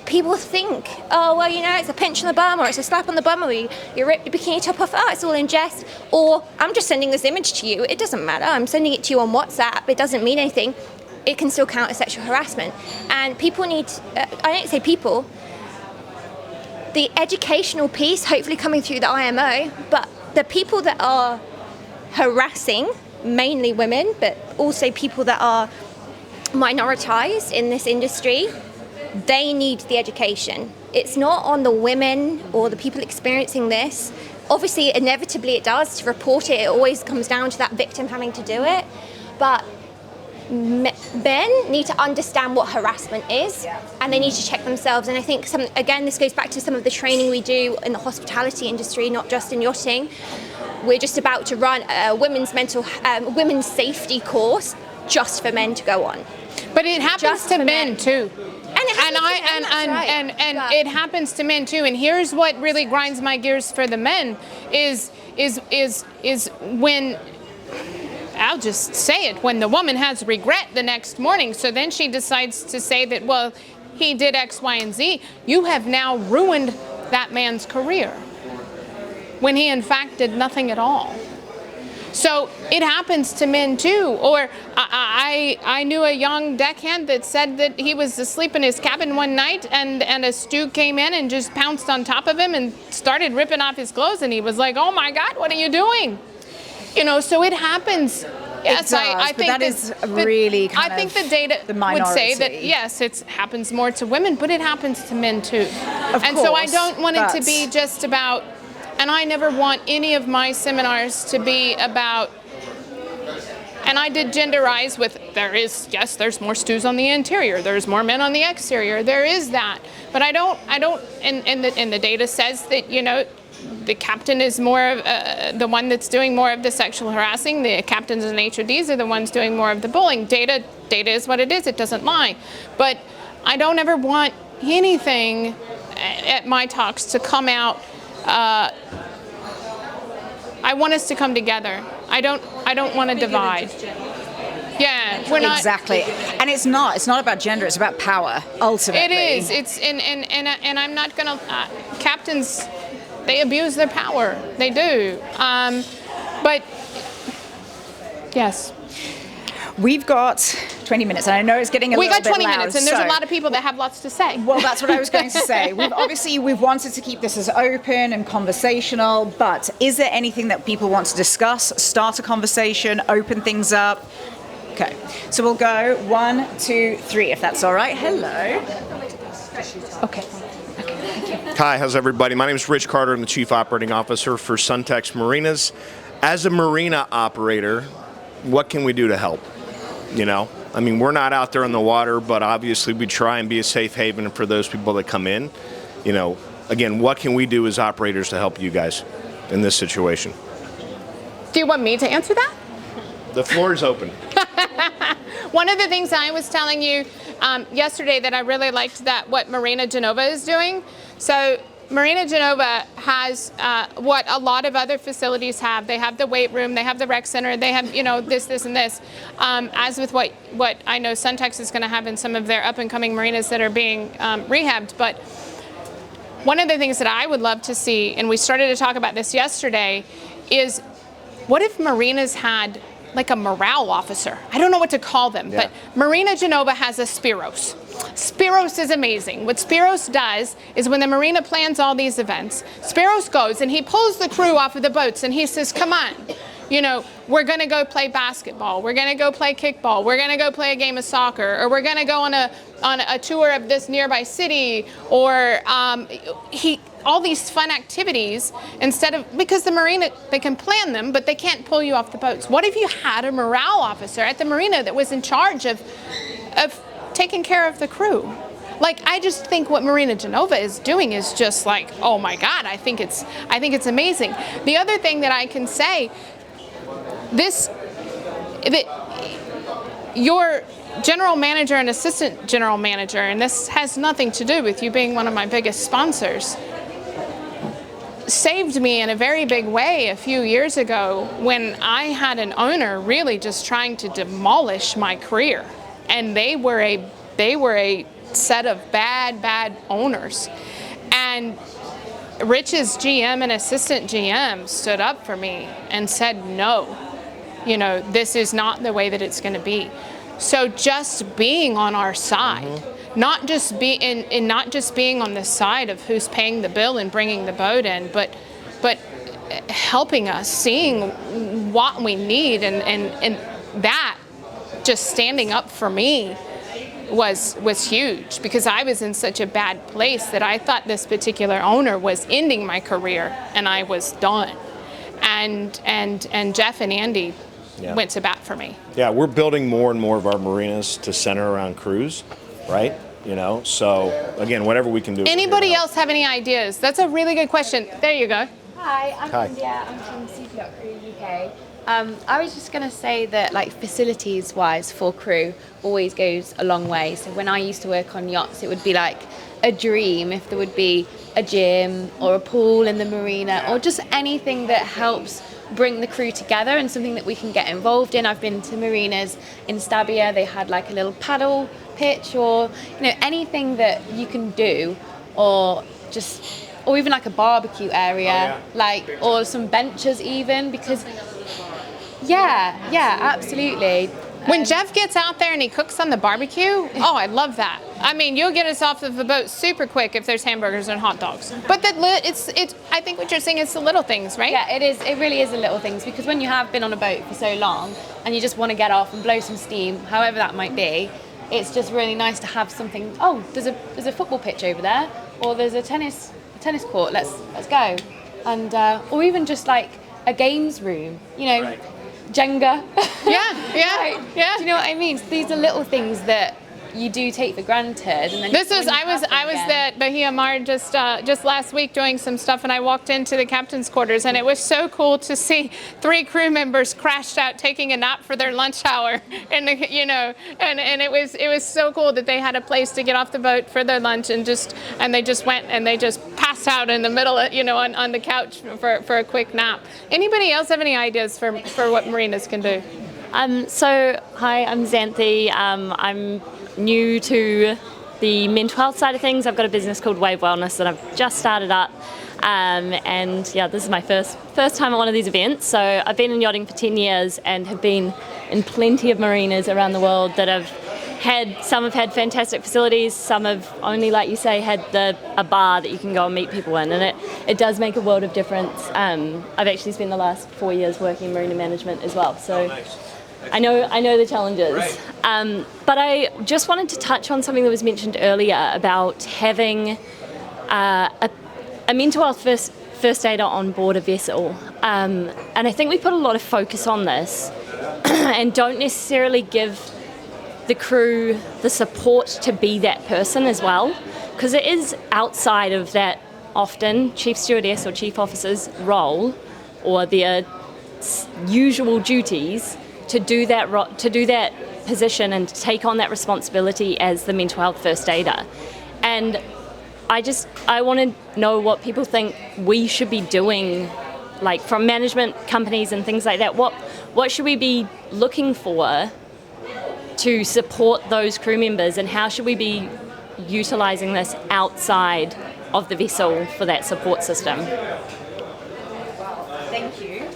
people think, oh well, it's a pinch on the bum, or it's a slap on the bum, or you rip your bikini top off. Oh, it's all in jest. Or I'm just sending this image to you. It doesn't matter. I'm sending it to you on WhatsApp. It doesn't mean anything. It can still count as sexual harassment. And people need, I don't say people, the educational piece, hopefully coming through the IMO, but the people that are harassing, mainly women, but also people that are minoritized in this industry, they need the education. It's not on the women or the people experiencing this. Obviously, inevitably it does. To report it, it always comes down to that victim having to do it. But men need to understand what harassment is, and they need to check themselves. And I think, again, this goes back to some of the training we do in the hospitality industry, not just in yachting. We're just about to run a women's safety course just for men to go on. But it happens to men too. And it happens to men too. And here's what really grinds my gears for the men is when, I'll just say it, when the woman has regret the next morning, so then she decides to say that, well, he did X, Y, and Z. You have now ruined that man's career when he in fact did nothing at all. So it happens to men too. Or I knew a young deckhand that said that he was asleep in his cabin one night and a stew came in and just pounced on top of him and started ripping off his clothes, and he was like, oh my God, what are you doing? So it happens. Yes, I think that is really kind I think of the data the would say that minority. yes, it happens more to women, but it happens to men too. Of and so I course, don't want it to but- be just about, and I never want any of my seminars to be about, and I did genderize with, there's more stews on the interior, there's more men on the exterior, there is that. But I don't, and the data says that, the captain is more of the one that's doing more of the sexual harassing. The captains and HODs are the ones doing more of the bullying. Data is what it is. It doesn't lie. But I don't ever want anything at my talks to come out. I want us to come together. I don't want to divide. Yeah, we're not exactly, and it's not about gender. It's about power. Ultimately, it is. It's and I'm not gonna captains. They abuse their power. They do. But yes. We've got 20 minutes, and I know it's getting a little bit loud. We got 20 minutes, and there's a lot of people that have lots to say. Well, that's what I was going to say. We've wanted to keep this as open and conversational, but is there anything that people want to discuss, start a conversation, open things up? Okay, so we'll go 1, 2, 3, if that's all right. Hello. Okay. Hi, how's everybody? My name is Rich Carter. I'm the Chief Operating Officer for Suntex Marinas. As a marina operator, what can we do to help? We're not out there on the water, but obviously we try and be a safe haven for those people that come in. Again, what can we do as operators to help you guys in this situation? Do you want me to answer that? The floor is open. One of the things I was telling you yesterday that I really liked what Marina Genova is doing. So Marina Genova has what a lot of other facilities have. They have the weight room, they have the rec center, they have this, and this. As with what I know Suntex is going to have in some of their up and coming marinas that are being rehabbed. But one of the things that I would love to see, and we started to talk about this yesterday, is what if marinas had like a morale officer? I don't know what to call them, but Marina Genova has a Spiros. Spiros is amazing. What Spiros does is when the marina plans all these events, Spiros goes and he pulls the crew off of the boats and he says, come on, we're going to go play basketball, we're going to go play kickball, we're going to go play a game of soccer, or we're going to go on a tour of this nearby city, or all these fun activities, because the marina, they can plan them, but they can't pull you off the boats. What if you had a morale officer at the marina that was in charge of taking care of the crew? I just think what Marina Genova is doing is just like, oh my God, I think it's amazing. The other thing that I can say, general manager and assistant general manager, and this has nothing to do with you being one of my biggest sponsors, saved me in a very big way a few years ago when I had an owner really just trying to demolish my career. And they were a set of bad owners. And Rich's GM and assistant GM stood up for me and said, no, this is not the way that it's going to be. So just being on our side, not just being on the side of who's paying the bill and bringing the boat in, but helping us, seeing what we need, and that just standing up for me was huge, because I was in such a bad place that I thought this particular owner was ending my career and I was done. And Jeff and Andy went to bat for me. Yeah, we're building more and more of our marinas to center around crews, right? So again, whatever we can do. Anybody else have any ideas? That's a really good question. There you go. Hi, I'm India. I'm from Super Yacht Crew UK. I was just going to say that, like, facilities-wise for crew always goes a long way. So when I used to work on yachts, it would be like a dream if there would be a gym or a pool in the marina, or just anything that helps bring the crew together and something that we can get involved in. I've been to marinas in Stabia. They had like a little paddle pitch, or anything that you can do, or even like a barbecue area, or some benches even, because absolutely. When Jeff gets out there and he cooks on the barbecue, I love that. I mean, you'll get us off of the boat super quick if there's hamburgers and hot dogs. But it's I think what you're saying is the little things, right? Yeah, it is. It really is the little things, because when you have been on a boat for so long and you just want to get off and blow some steam, however that might be, it's just really nice to have something. Oh, there's a football pitch over there, or there's a tennis court. Let's go, and or even just like a games room. Right. Jenga. Yeah. Do you know what I mean? So these are little things that you do take for granted. And then I was at Bahia Mar just last week doing some stuff, and I walked into the captain's quarters, and it was so cool to see 3 crew members crashed out taking a nap for their lunch hour, and and it was so cool that they had a place to get off the boat for their lunch, and they just went and they just passed out in the middle of, on the couch for a quick nap. Anybody else have any ideas for what marinas can do? Hi, I'm Xanthi. I'm new to the mental health side of things. I've got a business called Wave Wellness that I've just started up, this is my first time at one of these events. So I've been in yachting for 10 years and have been in plenty of marinas around the world that some have had fantastic facilities, some have only, like you say, had a bar that you can go and meet people in, and it does make a world of difference. I've actually spent the last 4 years working in marina management as well, so I know the challenges. Right. But I just wanted to touch on something that was mentioned earlier about having a mental health first aider on board a vessel. And I think we put a lot of focus on this and don't necessarily give the crew the support to be that person as well, because it is outside of that often chief stewardess or chief officer's role or their usual duties to do that position and to take on that responsibility as the mental health first aider. And I want to know what people think we should be doing, like from management companies and things like that. What should we be looking for to support those crew members, and how should we be utilising this outside of the vessel for that support system? Thank you.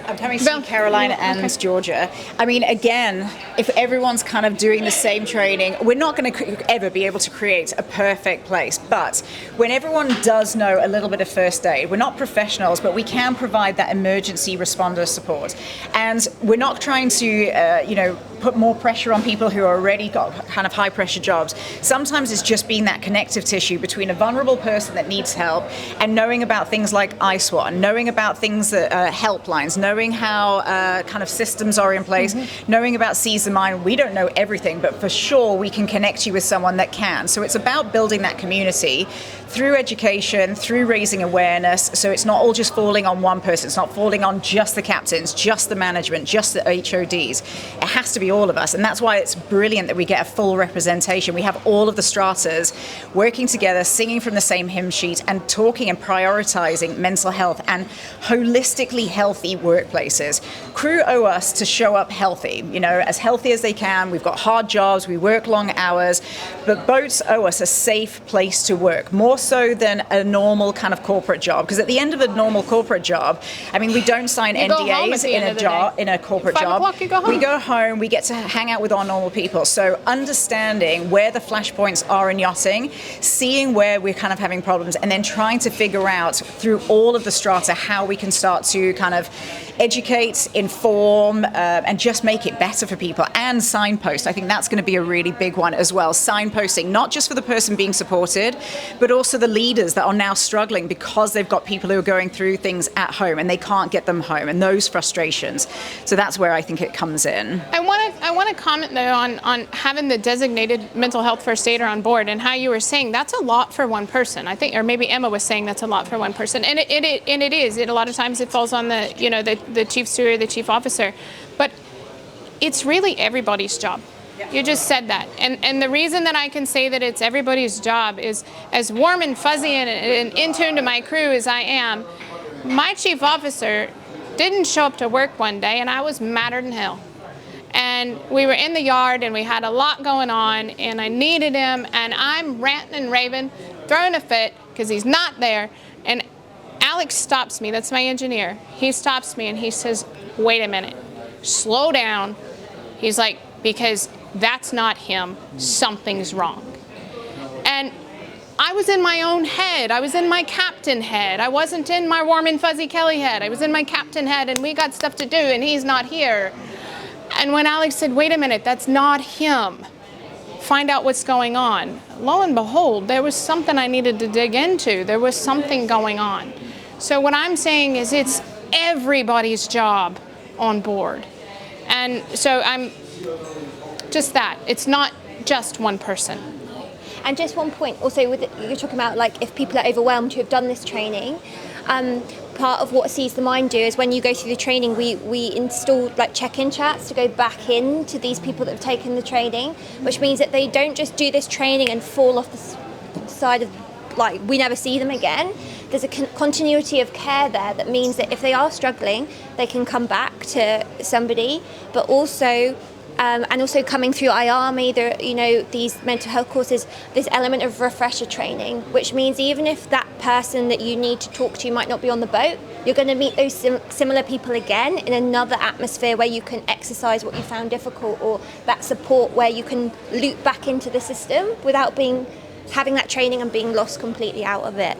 I'm coming to Carolina and Georgia. I mean, again, if everyone's kind of doing the same training, we're not going to ever be able to create a perfect place. But when everyone does know a little bit of first aid, we're not professionals, but we can provide that emergency responder support. And we're not trying to, put more pressure on people who already got kind of high pressure jobs. Sometimes it's just being that connective tissue between a vulnerable person that needs help and knowing about things like ISWAT, knowing about things that helplines, knowing how kind of systems are in place, knowing about Seize the Mine. We don't know everything, but for sure we can connect you with someone that can. So it's about building that community through education, through raising awareness, so it's not all just falling on one person. It's not falling on just the captains, just the management, just the HODs. It has to be literally all of us. And that's why it's brilliant that we get a full representation. We have all of the stratas working together, singing from the same hymn sheet, and talking and prioritizing mental health and holistically healthy workplaces. Crew owe us to show up healthy, as healthy as they can. We've got hard jobs, we work long hours, but boats owe us a safe place to work, more so than a normal kind of corporate job. Because at the end of a normal corporate job, we don't sign NDAs in a corporate job. 5 o'clock, you go home. We go home, we get to hang out with our normal people. So understanding where the flashpoints are in yachting, seeing where we're kind of having problems, and then trying to figure out through all of the strata how we can start to kind of educate, inform, and just make it better for people. And signpost. I think that's going to be a really big one as well. Signposting, not just for the person being supported, but also the leaders that are now struggling because they've got people who are going through things at home and they can't get them home, and those frustrations. So that's where I think it comes in. I want to comment though on having the designated mental health first aider on board, and how you were saying that's a lot for one person. I think, or maybe Emma was saying that's a lot for one person, and it is. A lot of times it falls on the chief steward, the chief officer, but it's really everybody's job. You just said that. And the reason that I can say that it's everybody's job is, as warm and fuzzy and in tune to my crew as I am, my chief officer didn't show up to work one day, and I was madder than hell. And we were in the yard and we had a lot going on, and I needed him, and I'm ranting and raving, throwing a fit because he's not there. And Alex stops me, that's my engineer. He stops me and he says, wait a minute, slow down. He's like, because that's not him, something's wrong. And I was in my own head. I was in my captain head. I wasn't in my warm and fuzzy Kelly head. I was in my captain head, and we got stuff to do, and he's not here. And when Alex said, wait a minute, that's not him, find out what's going on, lo and behold, there was something I needed to dig into. There was something going on. So what I'm saying is it's everybody's job on board. And so I'm just that. It's not just one person. And just one point, also, you're talking about like if people are overwhelmed who have done this training, part of what Seize the Mind do is when you go through the training, we install like check-in chats to go back in to these people that have taken the training, which means that they don't just do this training and fall off the side of, like, we never see them again. There's a continuity of care there that means that if they are struggling, they can come back to somebody, but also and also coming through IARMI, these mental health courses, this element of refresher training, which means even if that person that you need to talk to might not be on the boat, you're going to meet those similar people again in another atmosphere where you can exercise what you found difficult, or that support where you can loop back into the system without having that training and being lost completely out of it.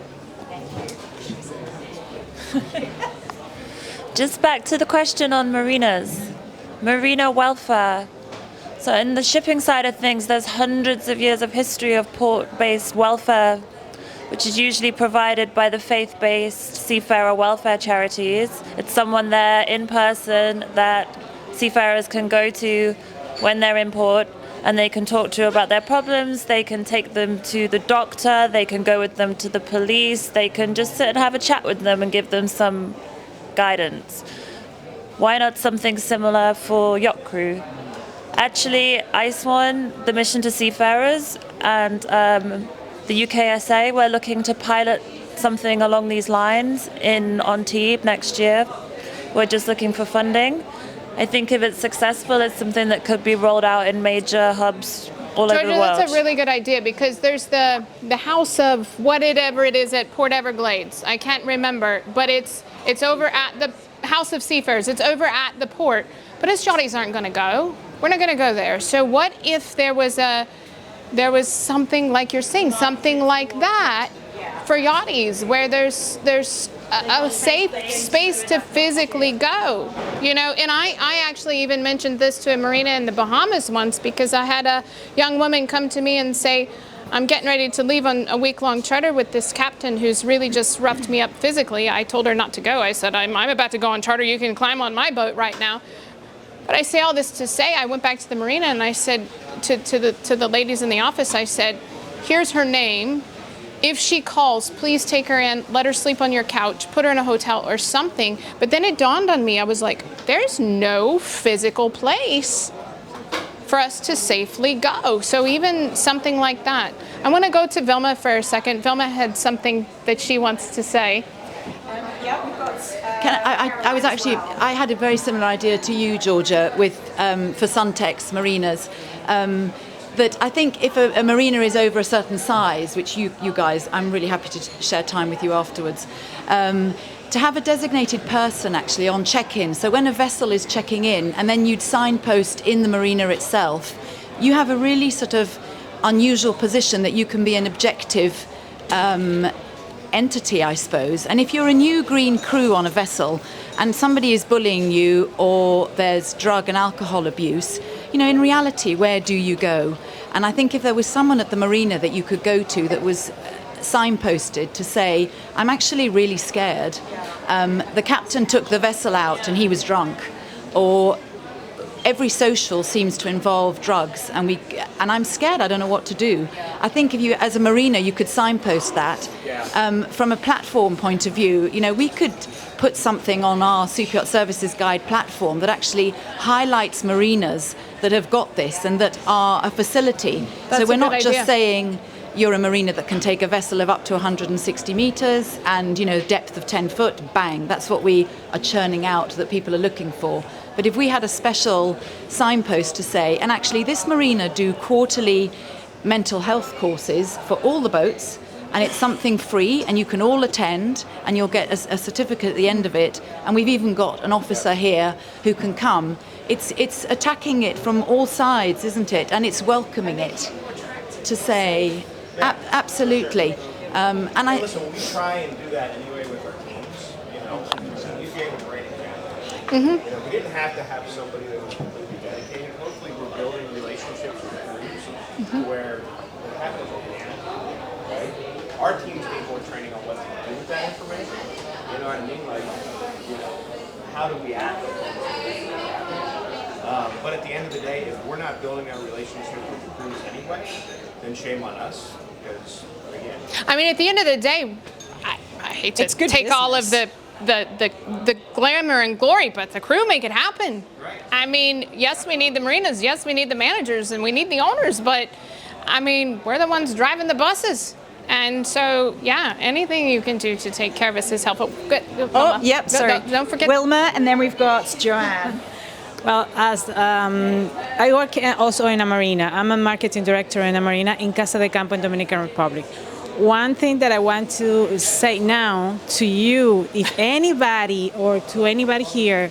Just back to the question on marinas. Marina welfare. So in the shipping side of things, there's hundreds of years of history of port-based welfare, which is usually provided by the faith-based seafarer welfare charities. It's someone there in person that seafarers can go to when they're in port, and they can talk to about their problems, they can take them to the doctor, they can go with them to the police, they can just sit and have a chat with them and give them some guidance. Why not something similar for yacht crew? Actually, ICE1, the Mission to Seafarers, and the UKSA, we're looking to pilot something along these lines on Antibes next year. We're just looking for funding. I think if it's successful, it's something that could be rolled out in major hubs all over the world. That's a really good idea, because there's the house of whatever it is at Port Everglades. I can't remember, but it's over at the House of Seafarers. It's over at the port, but us Yachties aren't going to go. We're not going to go there. So what if there was something like you're saying, something like that for Yachties, where there's a safe space to physically go, And I actually even mentioned this to a marina in the Bahamas once, because I had a young woman come to me and say, I'm getting ready to leave on a week-long charter with this captain who's really just roughed me up physically. I told her not to go. I said, I'm about to go on charter. You can climb on my boat right now. But I say all this to say, I went back to the marina and I said to the ladies in the office, I said, here's her name. If she calls, please take her in, let her sleep on your couch, put her in a hotel or something. But then it dawned on me, I was like, there's no physical place for us to safely go. So even something like that. I want to go to Vilma for a second. Vilma had something that she wants to say. Yeah, we've got. I had a very similar idea to you, Georgia, with for Suntex marinas. That I think if a marina is over a certain size, which you guys, I'm really happy to share time with you afterwards, to have a designated person actually on check-in. So when a vessel is checking in, and then you'd signpost in the marina itself, you have a really sort of unusual position that you can be an objective entity, I suppose. And if you're a new green crew on a vessel and somebody is bullying you or there's drug and alcohol abuse, you know, in reality, where do you go? And I think if there was someone at the marina that you could go to that was signposted to say, I'm actually really scared. The captain took the vessel out and he was drunk. Or every social seems to involve drugs and I'm scared, I don't know what to do. I think if you, as a marina, you could signpost that. From a platform point of view, you know, we could put something on our Super Yacht Services Guide platform that actually highlights marinas that have got this and that are a facility. That's so we're a not good just idea. saying you're a marina that can take a vessel of up to 160 meters and, you know, depth of 10 foot, bang. That's what we are churning out that people are looking for. But if we had a special signpost to say, and actually this marina do quarterly mental health courses for all the boats, and it's something free and you can all attend and you'll get a certificate at the end of it, and we've even got an officer here who can come. It's attacking it from all sides, isn't it? And it's welcoming it to say, absolutely. And listen, we try and do that anyway with our teams. You know, you gave a great example. You know, we didn't have to have somebody that was completely dedicated. Hopefully, we're building relationships with crews where what happens organically, right? Our teams need more training on what to do with that information. You know what I mean? Like, you know, how do we act? But at the end of the day, if we're not building that relationship with the crews anyway, then shame on us. Because again, I mean, at the end of the day, I hate to take all of the glamour and glory, but the crew make it happen. Right. I mean, yes, we need the marinas, yes, we need the managers, and we need the owners, but I mean, we're the ones driving the buses. And so, yeah, anything you can do to take care of us is helpful. Good. Oh, yep, sorry. Don't forget. Wilma, and then we've got Joanne. Well, as I work also in a marina. I'm a marketing director in a marina in Casa de Campo in Dominican Republic. One thing that I want to say now to you, if anybody or to anybody here,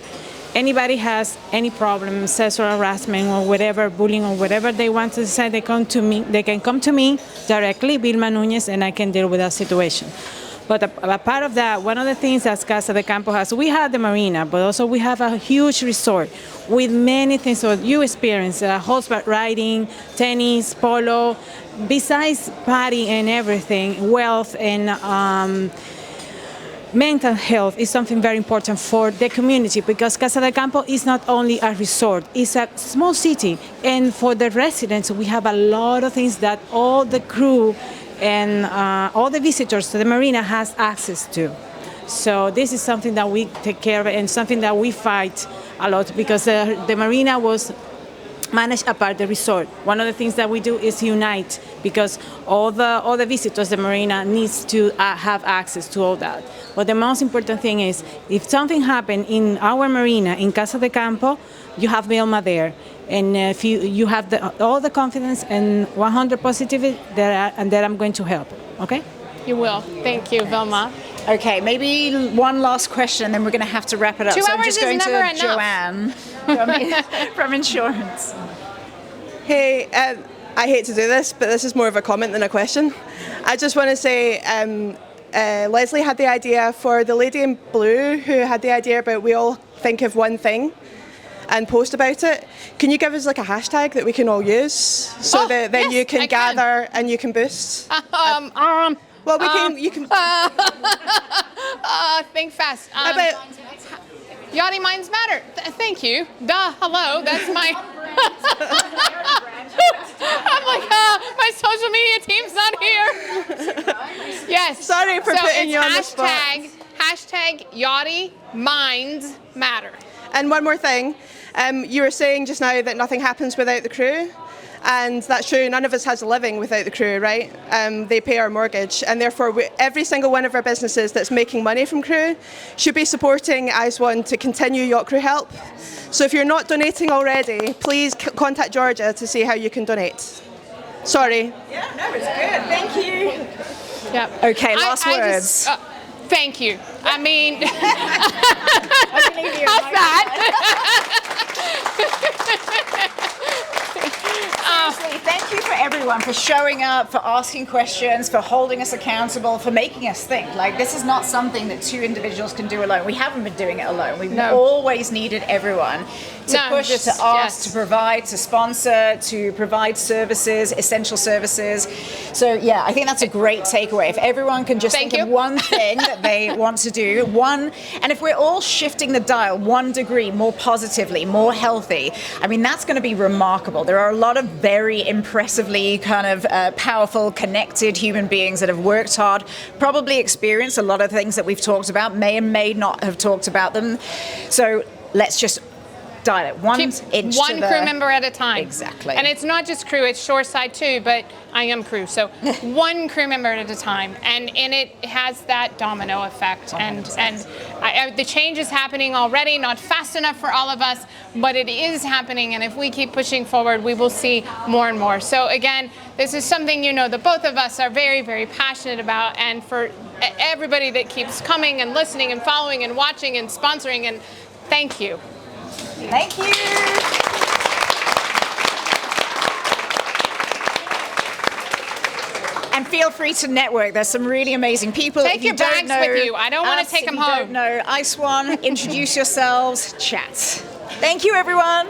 anybody has any problem, sexual harassment or whatever, bullying or whatever they want to say, they can come to me directly, Vilma Núñez, and I can deal with that situation. But a part of that, one of the things that Casa de Campo has, we have the marina, but also we have a huge resort with many things. So you experience horseback riding, tennis, polo, besides party and everything, wealth and mental health is something very important for the community, because Casa de Campo is not only a resort, it's a small city. And for the residents, we have a lot of things that all the crew and all the visitors to the marina has access to. So this is something that we take care of and something that we fight a lot, because the marina was managed apart the resort. One of the things that we do is unite, because all the visitors, the marina needs to have access to all that. But the most important thing is, if something happened in our marina in Casa de Campo, you have Vilma there. And if you have all the confidence and 100 positivity, and that I'm going to help. Okay? You will. Thank you, Vilma. Okay, maybe one last question, and then we're going to have to wrap it up. 2 so I'm hours just is going never to enough. Joanne from insurance. Hey, I hate to do this, but this is more of a comment than a question. I just want to say Leslie had the idea for the lady in blue who had the idea about we all think of one thing and post about it. Can you give us like a hashtag that we can all use so that then you can gather and you can boost? Well, you can. Think fast. Yachting Minds Matter. Thank you. Duh. Hello. That's my. I'm like, my social media team's not here. Yes. Sorry for putting you on the spot. Hashtag Yachting Minds Matter. And one more thing. You were saying just now that nothing happens without the crew. And that's true, none of us has a living without the crew, right? They pay our mortgage, and therefore every single one of our businesses that's making money from crew should be supporting IS1 to continue Yacht Crew Help. So if you're not donating already, please contact Georgia to see how you can donate. Sorry. Yeah, no, it's good. Thank you. Yep. Okay, last words. Thank you. I mean, how's Seriously, thank you for everyone for showing up, for asking questions, for holding us accountable, for making us think. Like, this is not something that two individuals can do alone. We haven't been doing it alone. We've always needed everyone to push, to ask, to provide, to sponsor, to provide services, essential services. So yeah, I think that's a great takeaway. If everyone can just think of one thing that they want to do, and if we're all shifting the dial 1 degree more positively, more healthy, I mean, that's going to be remarkable. There are a lot of very impressively kind of powerful, connected human beings that have worked hard, probably experienced a lot of things that we've talked about, may and may not have talked about them. So let's just dial it one crew member at a time. Exactly. And it's not just crew, it's shoreside too, but I am crew. So one crew member at a time. And it has that domino effect. And the change is happening already, not fast enough for all of us, but it is happening. And if we keep pushing forward, we will see more and more. So again, this is something, you know, that both of us are very, very passionate about. And for everybody that keeps coming and listening and following and watching and sponsoring, and thank you. Thank you. And feel free to network. There's some really amazing people. Take your bags with you. I don't want to take them home. Don't know IS1, introduce yourselves, chat. Thank you, everyone.